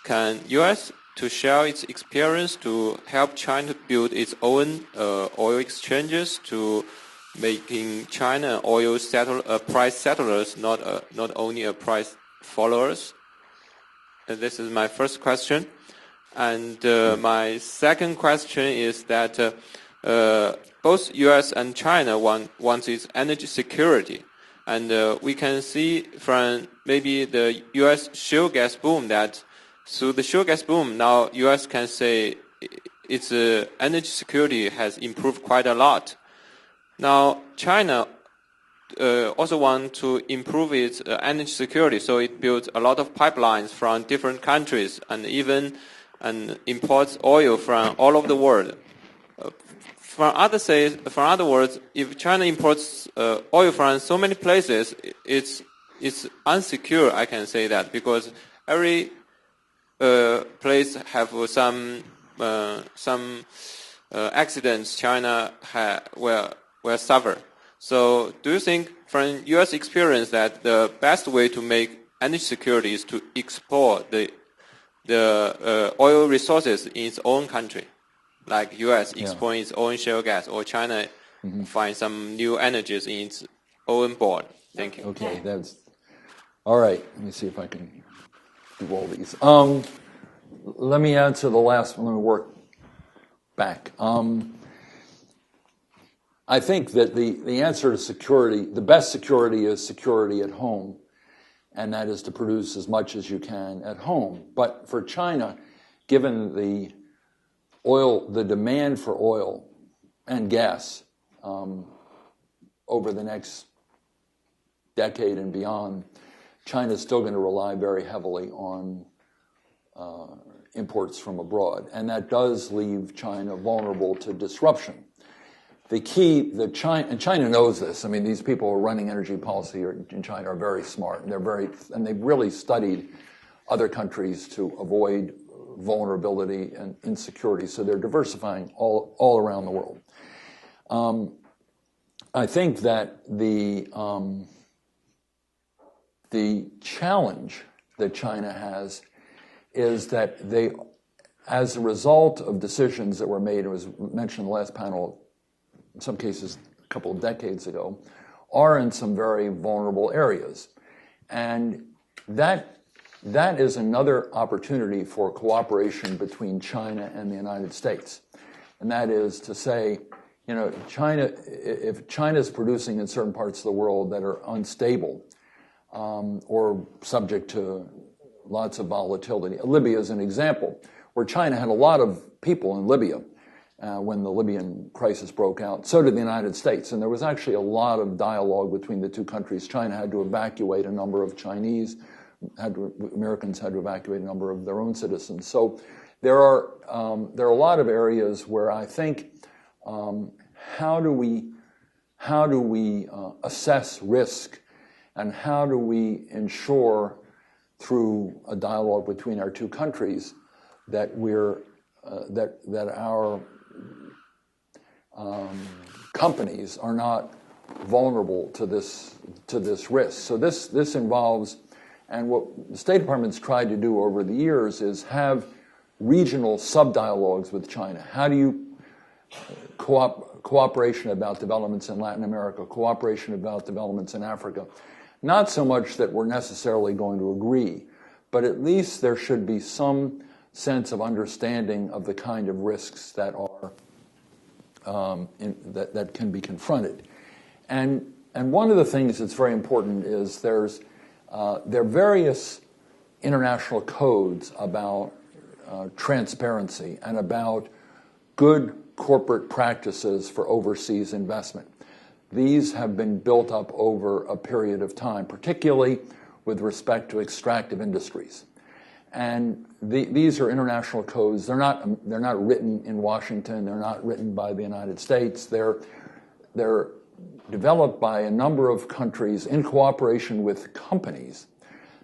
can U.S. to share its experience to help China build its own oil exchanges to making China oil price settlers, not only a price followers? This is my first question. And my second question is that both U.S. and China want its energy security. And we can see from maybe the U.S. shale gas boom that through the shale gas boom, now U.S. can say its energy security has improved quite a lot. Now, China also want to improve its energy security, so it builds a lot of pipelines from different countries and even imports oil from all over the world. From other words, if China imports oil from so many places, it's unsecure. I can say that because every place have some accidents China will suffer. So, do you think, from U.S. experience, that the best way to make energy security is to export the oil resources in its own country, like U.S. exporting its own shale gas, or China find some new energies in its own board? Thank you. Okay, that's all right. Let me see if I can do all these. Let me answer the last one. Let me work back. I think that the answer to security, the best security is security at home, and that is to produce as much as you can at home. But for China, given the demand for oil and gas over the next decade and beyond, China is still going to rely very heavily on imports from abroad, and that does leave China vulnerable to disruption. The key, and China knows this. I mean, these people who are running energy policy in China are very smart, and they've really studied other countries to avoid vulnerability and insecurity. So they're diversifying all around the world. I think that the challenge that China has is that they, as a result of decisions that were made, it was mentioned in the last panel, in some cases a couple of decades ago, are in some very vulnerable areas. And that is another opportunity for cooperation between China and the United States. And that is to say, you know, if China is producing in certain parts of the world that are unstable or subject to lots of volatility. Libya is an example where China had a lot of people in Libya when the Libyan crisis broke out. So did the United States. And there was actually a lot of dialogue between the two countries. China had to evacuate a number of Chinese, Americans had to evacuate a number of their own citizens. So there are a lot of areas where I think how do we assess risk, and how do we ensure through a dialogue between our two countries that that our companies are not vulnerable to this risk. So this involves, and what the State Department's tried to do over the years is have regional sub-dialogues with China. How do you cooperation about developments in Latin America, cooperation about developments in Africa? Not so much that we're necessarily going to agree, but at least there should be some sense of understanding of the kind of risks that are that can be confronted. And one of the things that's very important is there are various international codes about transparency and about good corporate practices for overseas investment. These have been built up over a period of time, particularly with respect to extractive industries. And these are international codes. They're not written in Washington. They're not written by the United States. They're developed by a number of countries in cooperation with companies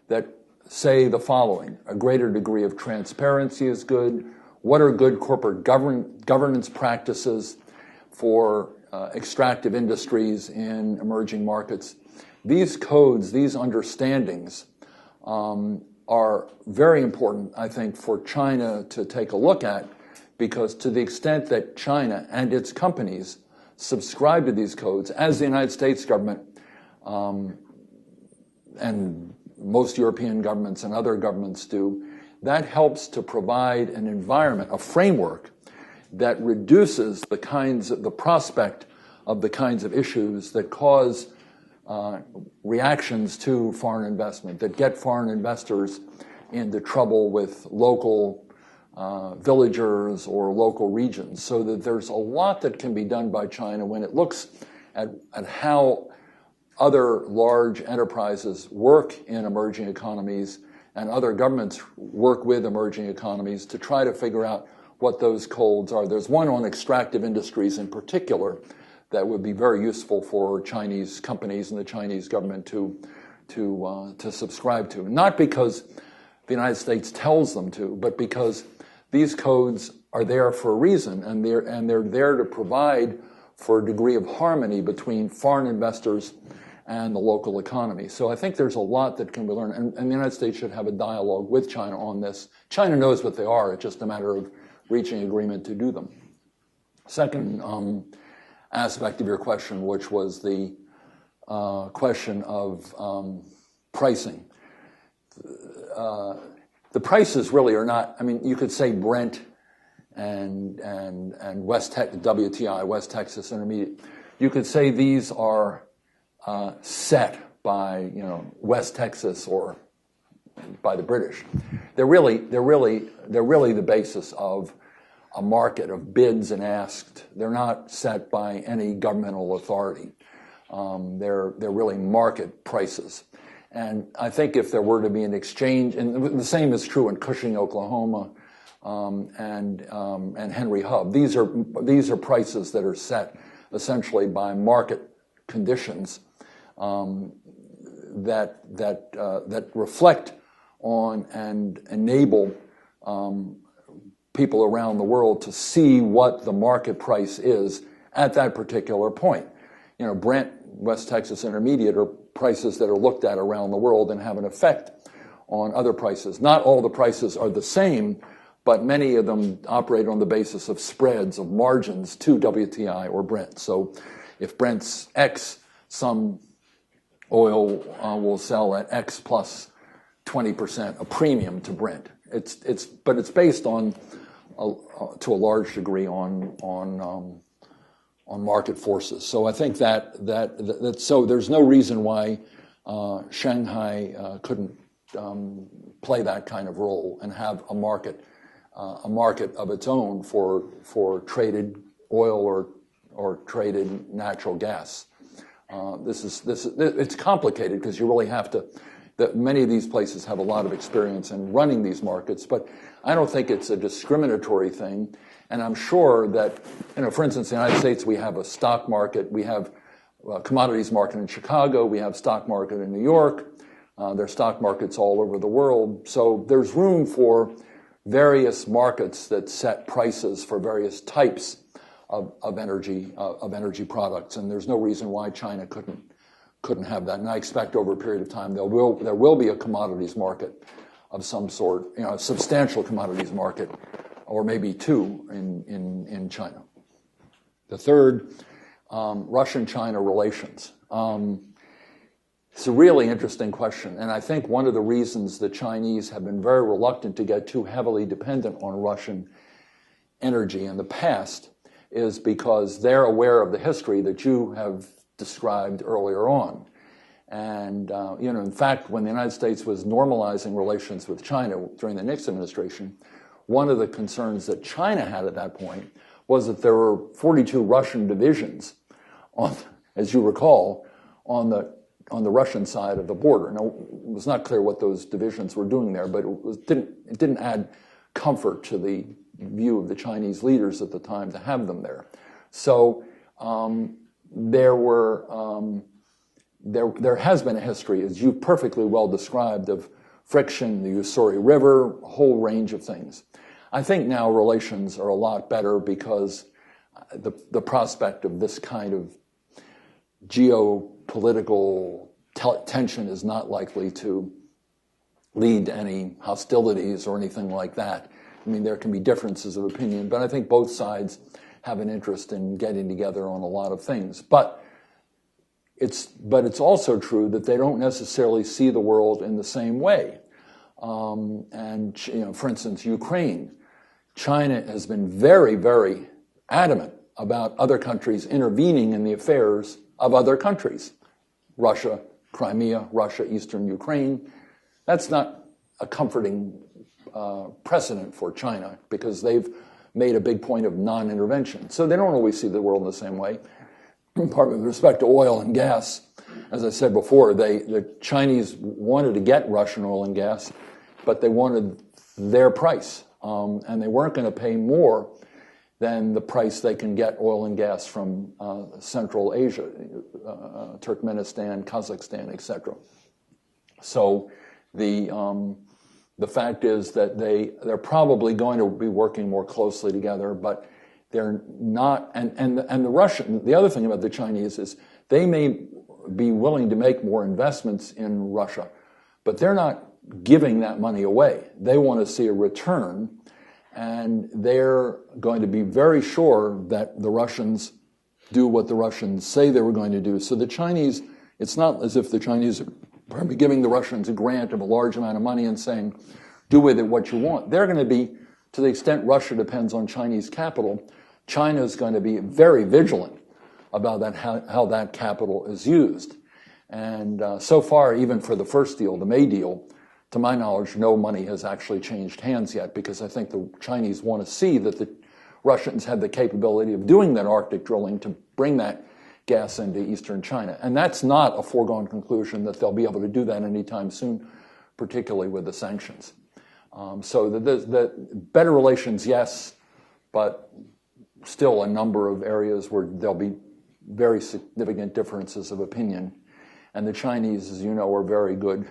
that say the following: a greater degree of transparency is good. What are good corporate governance practices for extractive industries in emerging markets? These codes, these understandings are very important, I think, for China to take a look at, because to the extent that China and its companies subscribe to these codes, as the United States government and most European governments and other governments do, that helps to provide an environment, a framework that reduces the prospect of the kinds of issues that cause reactions to foreign investment, that get foreign investors into trouble with local villagers or local regions. So that there's a lot that can be done by China when it looks at how other large enterprises work in emerging economies and other governments work with emerging economies to try to figure out what those codes are. There's one on extractive industries in particular that would be very useful for Chinese companies and the Chinese government to subscribe to. Not because the United States tells them to, but because these codes are there for a reason, and they're there to provide for a degree of harmony between foreign investors and the local economy. So I think there's a lot that can be learned, and the United States should have a dialogue with China on this. China knows what they are. It's just a matter of reaching agreement to do them. Second aspect of your question, which was the question of pricing. The prices really are not, I mean, you could say Brent and WTI, West Texas Intermediate. You could say these are set by, West Texas or by the British. They're really the basis of a market of bids and asked. They're not set by any governmental authority. They're really market prices. And I think if there were to be an exchange, and the same is true in Cushing, Oklahoma, and Henry Hub. These are prices that are set essentially by market conditions that reflect on and enable people around the world to see what the market price is at that particular point. Brent, West Texas Intermediate are prices that are looked at around the world and have an effect on other prices. Not all the prices are the same, but many of them operate on the basis of spreads, of margins to WTI or Brent. So if Brent's X, some oil will sell at X plus 20%, a premium to Brent. But it's based on, to a large degree, on market forces. So I think that so there's no reason why Shanghai couldn't play that kind of role and have a market of its own for traded oil or traded natural gas. It's complicated because you really have to. That many of these places have a lot of experience in running these markets, but I don't think it's a discriminatory thing. And I'm sure that, for instance, in the United States, we have a stock market, we have a commodities market in Chicago, we have stock market in New York, there are stock markets all over the world. So there's room for various markets that set prices for various types of energy products, and there's no reason why China couldn't have that. And I expect over a period of time there will be a commodities market of some sort, a substantial commodities market, or maybe two in China. The third, Russian-China relations. It's a really interesting question, and I think one of the reasons the Chinese have been very reluctant to get too heavily dependent on Russian energy in the past is because they're aware of the history that you have described earlier on. And, in fact, when the United States was normalizing relations with China during the Nixon administration, one of the concerns that China had at that point was that there were 42 Russian divisions, as you recall, on the Russian side of the border. Now, it was not clear what those divisions were doing there, but it didn't add comfort to the view of the Chinese leaders at the time to have them there. So there has been a history, as you perfectly well described, of friction, the Ussuri River, a whole range of things. I think now relations are a lot better because the prospect of this kind of geopolitical tension is not likely to lead to any hostilities or anything like that. I mean, there can be differences of opinion, but I think both sides have an interest in getting together on a lot of things. But it's also true that they don't necessarily see the world in the same way. And for instance, Ukraine, China has been very, very adamant about other countries intervening in the affairs of other countries. Russia, Crimea, Russia, Eastern Ukraine. That's not a comforting precedent for China because they've made a big point of non-intervention. So they don't always see the world in the same way. Part with respect to oil and gas, as I said before, the Chinese wanted to get Russian oil and gas, but they wanted their price, and they weren't going to pay more than the price they can get oil and gas from Central Asia, Turkmenistan, Kazakhstan, etc. So the fact is that they're probably going to be working more closely together, but they're not. And the other thing about the Chinese is they may be willing to make more investments in Russia, but they're not giving that money away. They want to see a return, and they're going to be very sure that the Russians do what the Russians say they were going to do. So the Chinese, it's not as if the Chinese are giving the Russians a grant of a large amount of money and saying, do with it what you want. They're going to be, to the extent Russia depends on Chinese capital, China is going to be very vigilant about that, how that capital is used. And so far, even for the first deal, the May deal, to my knowledge, no money has actually changed hands yet, because I think the Chinese want to see that the Russians have the capability of doing that Arctic drilling to bring that gas into eastern China. And that's not a foregone conclusion that they'll be able to do that anytime soon, particularly with the sanctions. So the better relations, yes, but still a number of areas where there'll be very significant differences of opinion. And the Chinese, as you know, are very good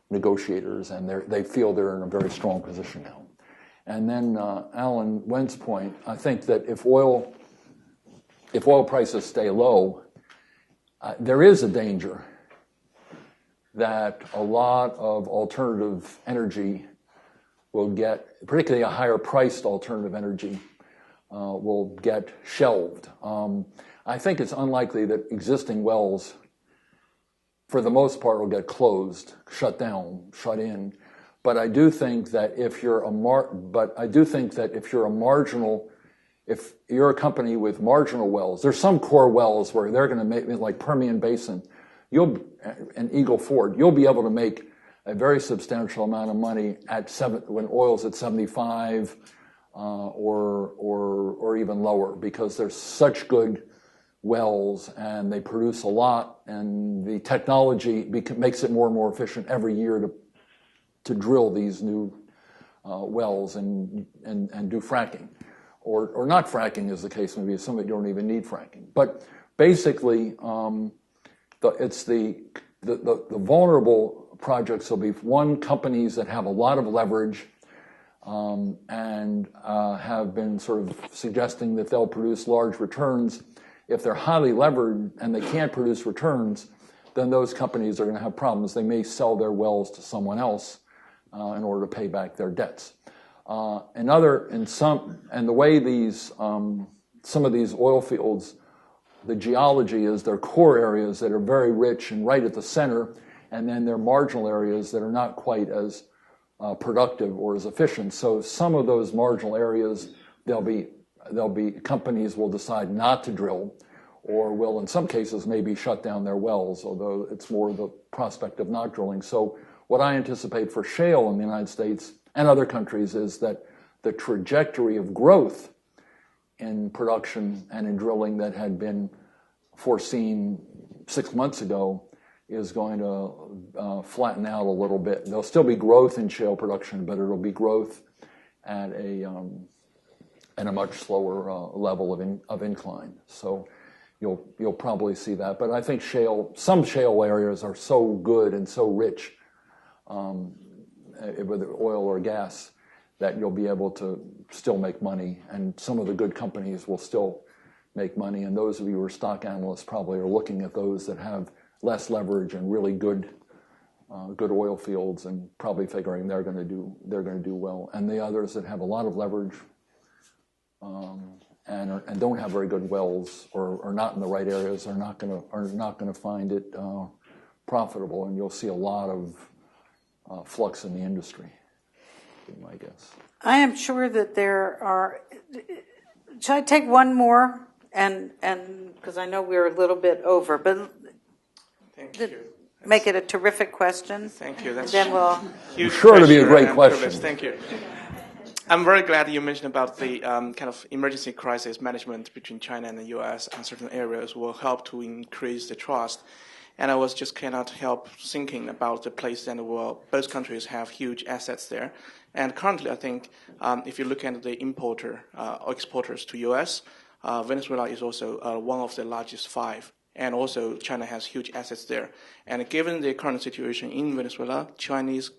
negotiators, and they feel they're in a very strong position now. And then Alan Wen's point, I think that if oil prices stay low, there is a danger that a lot of alternative energy will get, particularly a higher priced alternative energy, will get shelved. I think it's unlikely that existing wells, for the most part, will get closed, shut down, shut in. But I do think that if you're if you're a company with marginal wells, there's some core wells where they're going to make, like Permian Basin, and Eagle Ford, you'll be able to make a very substantial amount of money when oil's at 75 or even lower, because there's such good wells and they produce a lot, and the technology makes it more and more efficient every year to drill these new wells and do fracking, or not fracking is the case. Maybe some of you don't even need fracking, but basically it's the vulnerable projects will be companies that have a lot of leverage and have been sort of suggesting that they'll produce large returns. If they're highly levered and they can't produce returns, then those companies are going to have problems. They may sell their wells to someone else in order to pay back their debts. And the way these some of these oil fields, the geology is their core areas that are very rich and right at the center, and then their marginal areas that are not quite as productive or as efficient. So some of those marginal areas, there'll be companies will decide not to drill, or will in some cases maybe shut down their wells, although it's more the prospect of not drilling. So what I anticipate for shale in the United States and other countries is that the trajectory of growth in production and in drilling that had been foreseen 6 months ago is going to flatten out a little bit. There'll still be growth in shale production, but it'll be growth at a much slower level of incline. So you'll probably see that. But I think some shale areas are so good and so rich, whether oil or gas, that you'll be able to still make money, and some of the good companies will still make money. And those of you who are stock analysts probably are looking at those that have less leverage and really good oil fields, and probably figuring they're going to do well. And the others that have a lot of leverage and don't have very good wells, or are not in the right areas, are not going to find it profitable, and you'll see a lot of flux in the industry, would be my guess. I am sure that there are. Should I take one more? And because I know we're a little bit over, but Thank you. Make it a terrific question. Thank you. That's then we'll. Huge sure to be a great question. Thank you. I'm very glad you mentioned about the kind of emergency crisis management between China and the U.S. and certain areas will help to increase the trust. And I was just cannot help thinking about the place in the world. Both countries have huge assets there. And currently, I think if you look at the importer or exporters to U.S., Venezuela is also one of the largest 5. And also China has huge assets there. And given the current situation in Venezuela, Chinese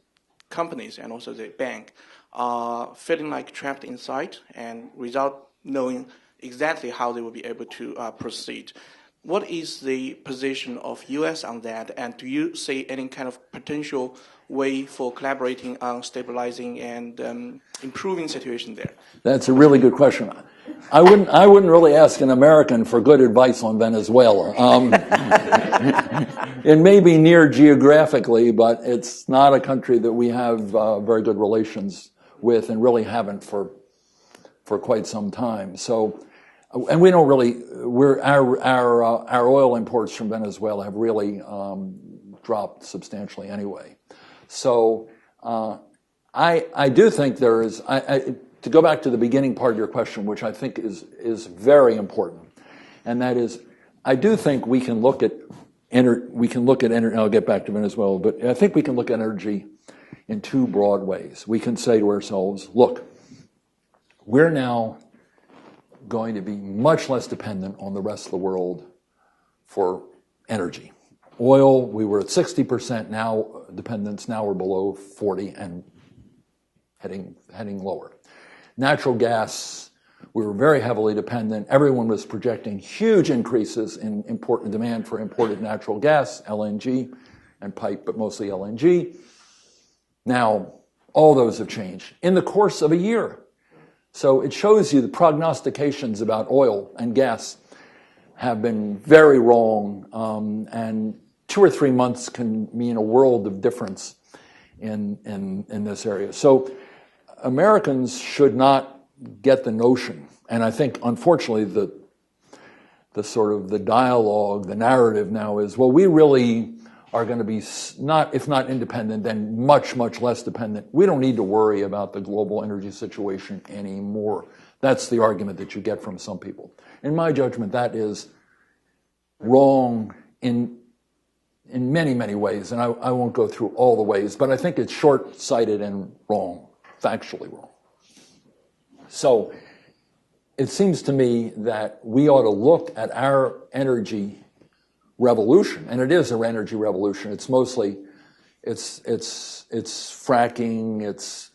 companies and also the bank are feeling like trapped inside and without knowing exactly how they will be able to proceed. What is the position of U.S. on that, and do you see any kind of potential way for collaborating on stabilizing and improving situation there? That's a really good question. I wouldn't really ask an American for good advice on Venezuela. It may be near geographically, but it's not a country that we have very good relations with, and really haven't for quite some time. So. And we don't really. Our oil imports from Venezuela have really dropped substantially anyway. So I do think there is. To go back to the beginning part of your question, which I think is very important, and that is, I do think we can look at energy. I'll get back to Venezuela, but I think we can look at energy in 2 broad ways. We can say to ourselves, look, we're now going to be much less dependent on the rest of the world for energy. Oil, we were at 60% now dependence. Now we're below 40 and heading lower. Natural gas, We were very heavily dependent. Everyone was projecting huge increases in important demand for imported natural gas, LNG, and pipe, but mostly LNG. Now, all those have changed in the course of a year. So it shows you the prognostications about oil and gas have been very wrong, and 2 or 3 months can mean a world of difference in this area. So Americans should not get the notion, and I think unfortunately the sort of the dialogue, the narrative now is, well, we really are going to be not, if not independent, then much, much less dependent. We don't need to worry about the global energy situation anymore. That's the argument that you get from some people. In my judgment, that is wrong in many, many ways, and I won't go through all the ways, but I think it's short-sighted and wrong, factually wrong. So it seems to me that we ought to look at our energy revolution, and it is an energy revolution. It's mostly, it's fracking, it's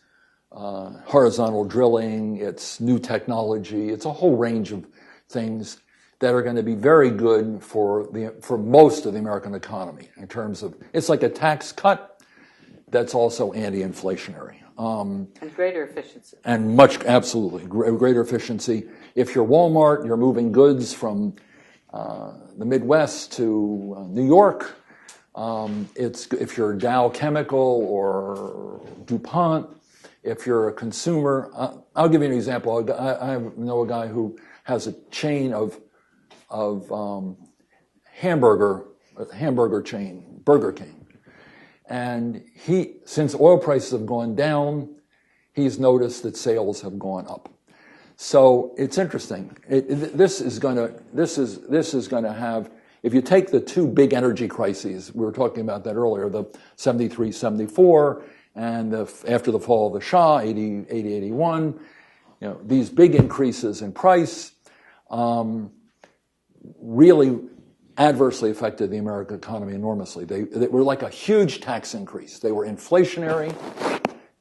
horizontal drilling, it's new technology, it's a whole range of things that are going to be very good for most of the American economy in terms of, it's like a tax cut that's also anti-inflationary. And greater efficiency. And absolutely, greater efficiency. If you're Walmart, you're moving goods from the Midwest to New York. If you're Dow Chemical or DuPont, if you're a consumer, I'll give you an example. I know a guy who has a chain of hamburger chain, Burger King. And since oil prices have gone down, he's noticed that sales have gone up. So it's interesting. This is going to have, if you take the two big energy crises, we were talking about that earlier, the 73, 74, and after the fall of the Shah, 80, 81, these big increases in price really adversely affected the American economy enormously. They were like a huge tax increase. They were inflationary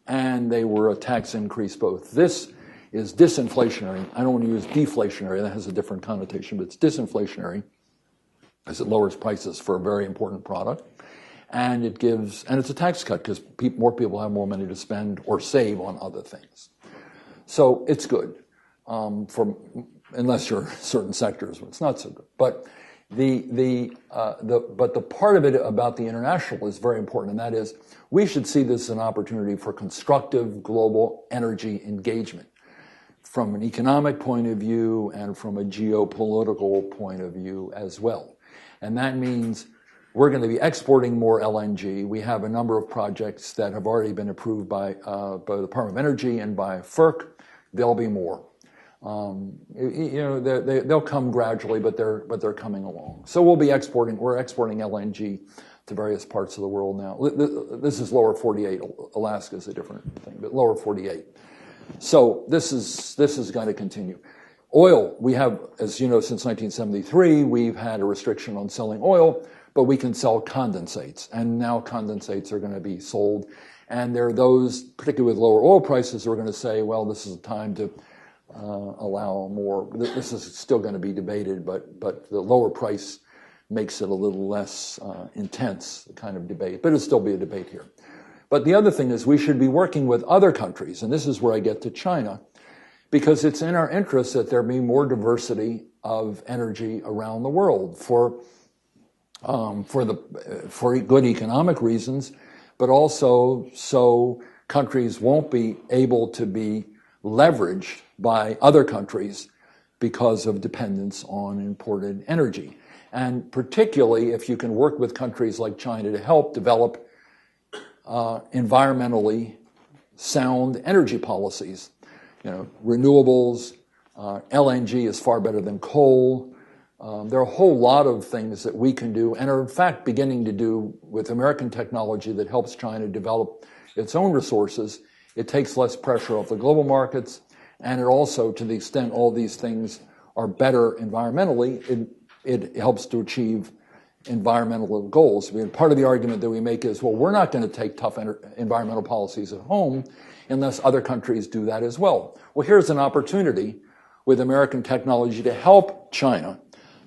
and they were a tax increase both. This is disinflationary. I don't want to use deflationary. That has a different connotation, but it's disinflationary as it lowers prices for a very important product. And it's a tax cut because more people have more money to spend or save on other things. So it's good, unless you're certain sectors where it's not so good. But the part of it about the international is very important, and that is we should see this as an opportunity for constructive global energy engagement from an economic point of view and from a geopolitical point of view as well. And that means we're going to be exporting more LNG. We have a number of projects that have already been approved by the Department of Energy and by FERC. There'll be more. They'll come gradually, but they're coming along. So we're exporting LNG to various parts of the world now. This is lower 48. Alaska is a different thing, but lower 48. So this is going to continue. Oil, we have, as you know, since 1973, we've had a restriction on selling oil, but we can sell condensates, and now condensates are going to be sold. And there are those, particularly with lower oil prices, who are going to say, well, this is a time to allow more. This is still going to be debated, but the lower price makes it a little less intense kind of debate, but it'll still be a debate here. But the other thing is we should be working with other countries, and this is where I get to China, because it's in our interest that there be more diversity of energy around the world for good economic reasons, but also so countries won't be able to be leveraged by other countries because of dependence on imported energy. And particularly if you can work with countries like China to help develop environmentally sound energy policies. Renewables, LNG is far better than coal. There are a whole lot of things that we can do and are in fact beginning to do with American technology that helps China develop its own resources. It takes less pressure off the global markets, and it also, to the extent all these things are better environmentally, it helps to achieve environmental goals. Part of the argument that we make is, well, we're not going to take tough environmental policies at home unless other countries do that as well. Well, here's an opportunity with American technology to help China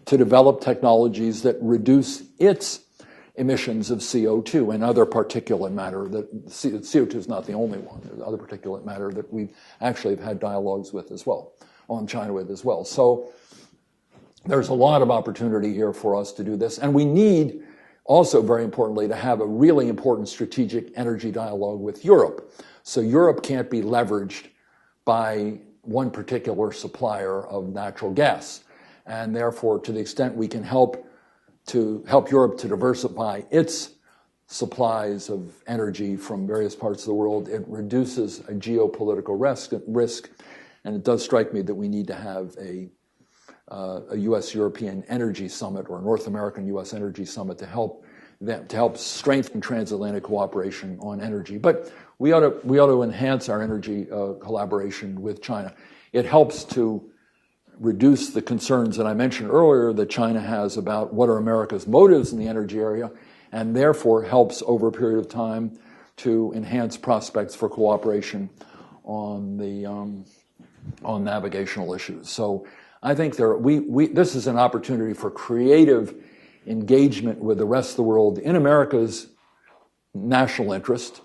to develop technologies that reduce its emissions of CO2 and other particulate matter. That CO2 is not the only one. There's other particulate matter that we actually have had dialogues with as well, on China with as well. So there's a lot of opportunity here for us to do this. And we need, also very importantly, to have a really important strategic energy dialogue with Europe. So Europe can't be leveraged by one particular supplier of natural gas. And therefore, to the extent we can help Europe to diversify its supplies of energy from various parts of the world, it reduces a geopolitical risk. And it does strike me that we need to have a U.S.-European energy summit or North American-U.S. energy summit to help strengthen transatlantic cooperation on energy. But we ought to enhance our energy collaboration with China. It helps to reduce the concerns that I mentioned earlier that China has about what are America's motives in the energy area, and therefore helps over a period of time to enhance prospects for cooperation on navigational issues. So I think this is an opportunity for creative engagement with the rest of the world in America's national interest,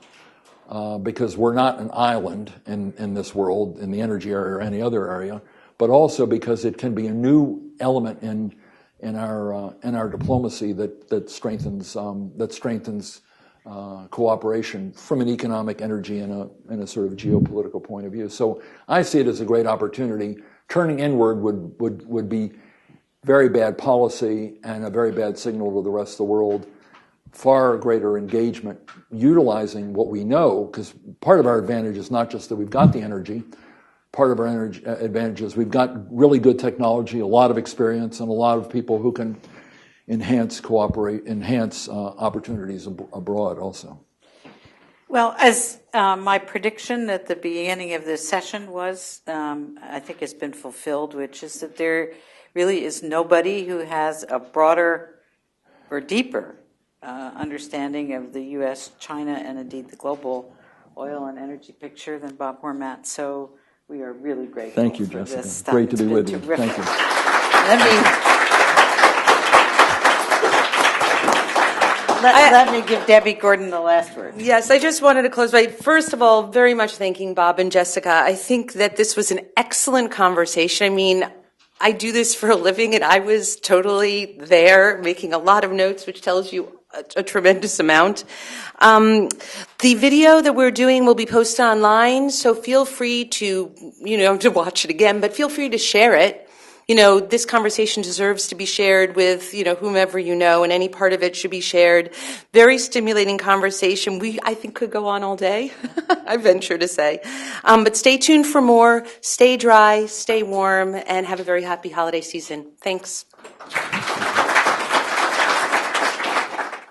because we're not an island in this world, in the energy area or any other area, but also because it can be a new element in our diplomacy that strengthens cooperation from an economic, energy, and a sort of geopolitical point of view. So I see it as a great opportunity. Turning inward would be very bad policy and a very bad signal to the rest of the world. Far greater engagement, utilizing what we know, because part of our advantage is not just that we've got the energy. Part of our advantage is we've got really good technology, a lot of experience, and a lot of people who can enhance opportunities abroad also. Well, as my prediction at the beginning of this session was, I think it's been fulfilled, which is that there really is nobody who has a broader or deeper understanding of the U.S., China, and indeed the global oil and energy picture than Bob Hormat. So we are really grateful. Thank you, for Jessica. this. Great to be with you. Terrific. Thank you. Let me give Debbie Gordon the last word. Yes, I just wanted to close by, first of all, very much thanking Bob and Jessica. I think that this was an excellent conversation. I mean, I do this for a living, and I was totally there making a lot of notes, which tells you a tremendous amount. The video that we're doing will be posted online, so feel free to watch it again, but feel free to share it. This conversation deserves to be shared with, whomever you know, and any part of it should be shared. Very stimulating conversation. I think, could go on all day, I venture to say. But stay tuned for more. Stay dry, stay warm, and have a very happy holiday season. Thanks.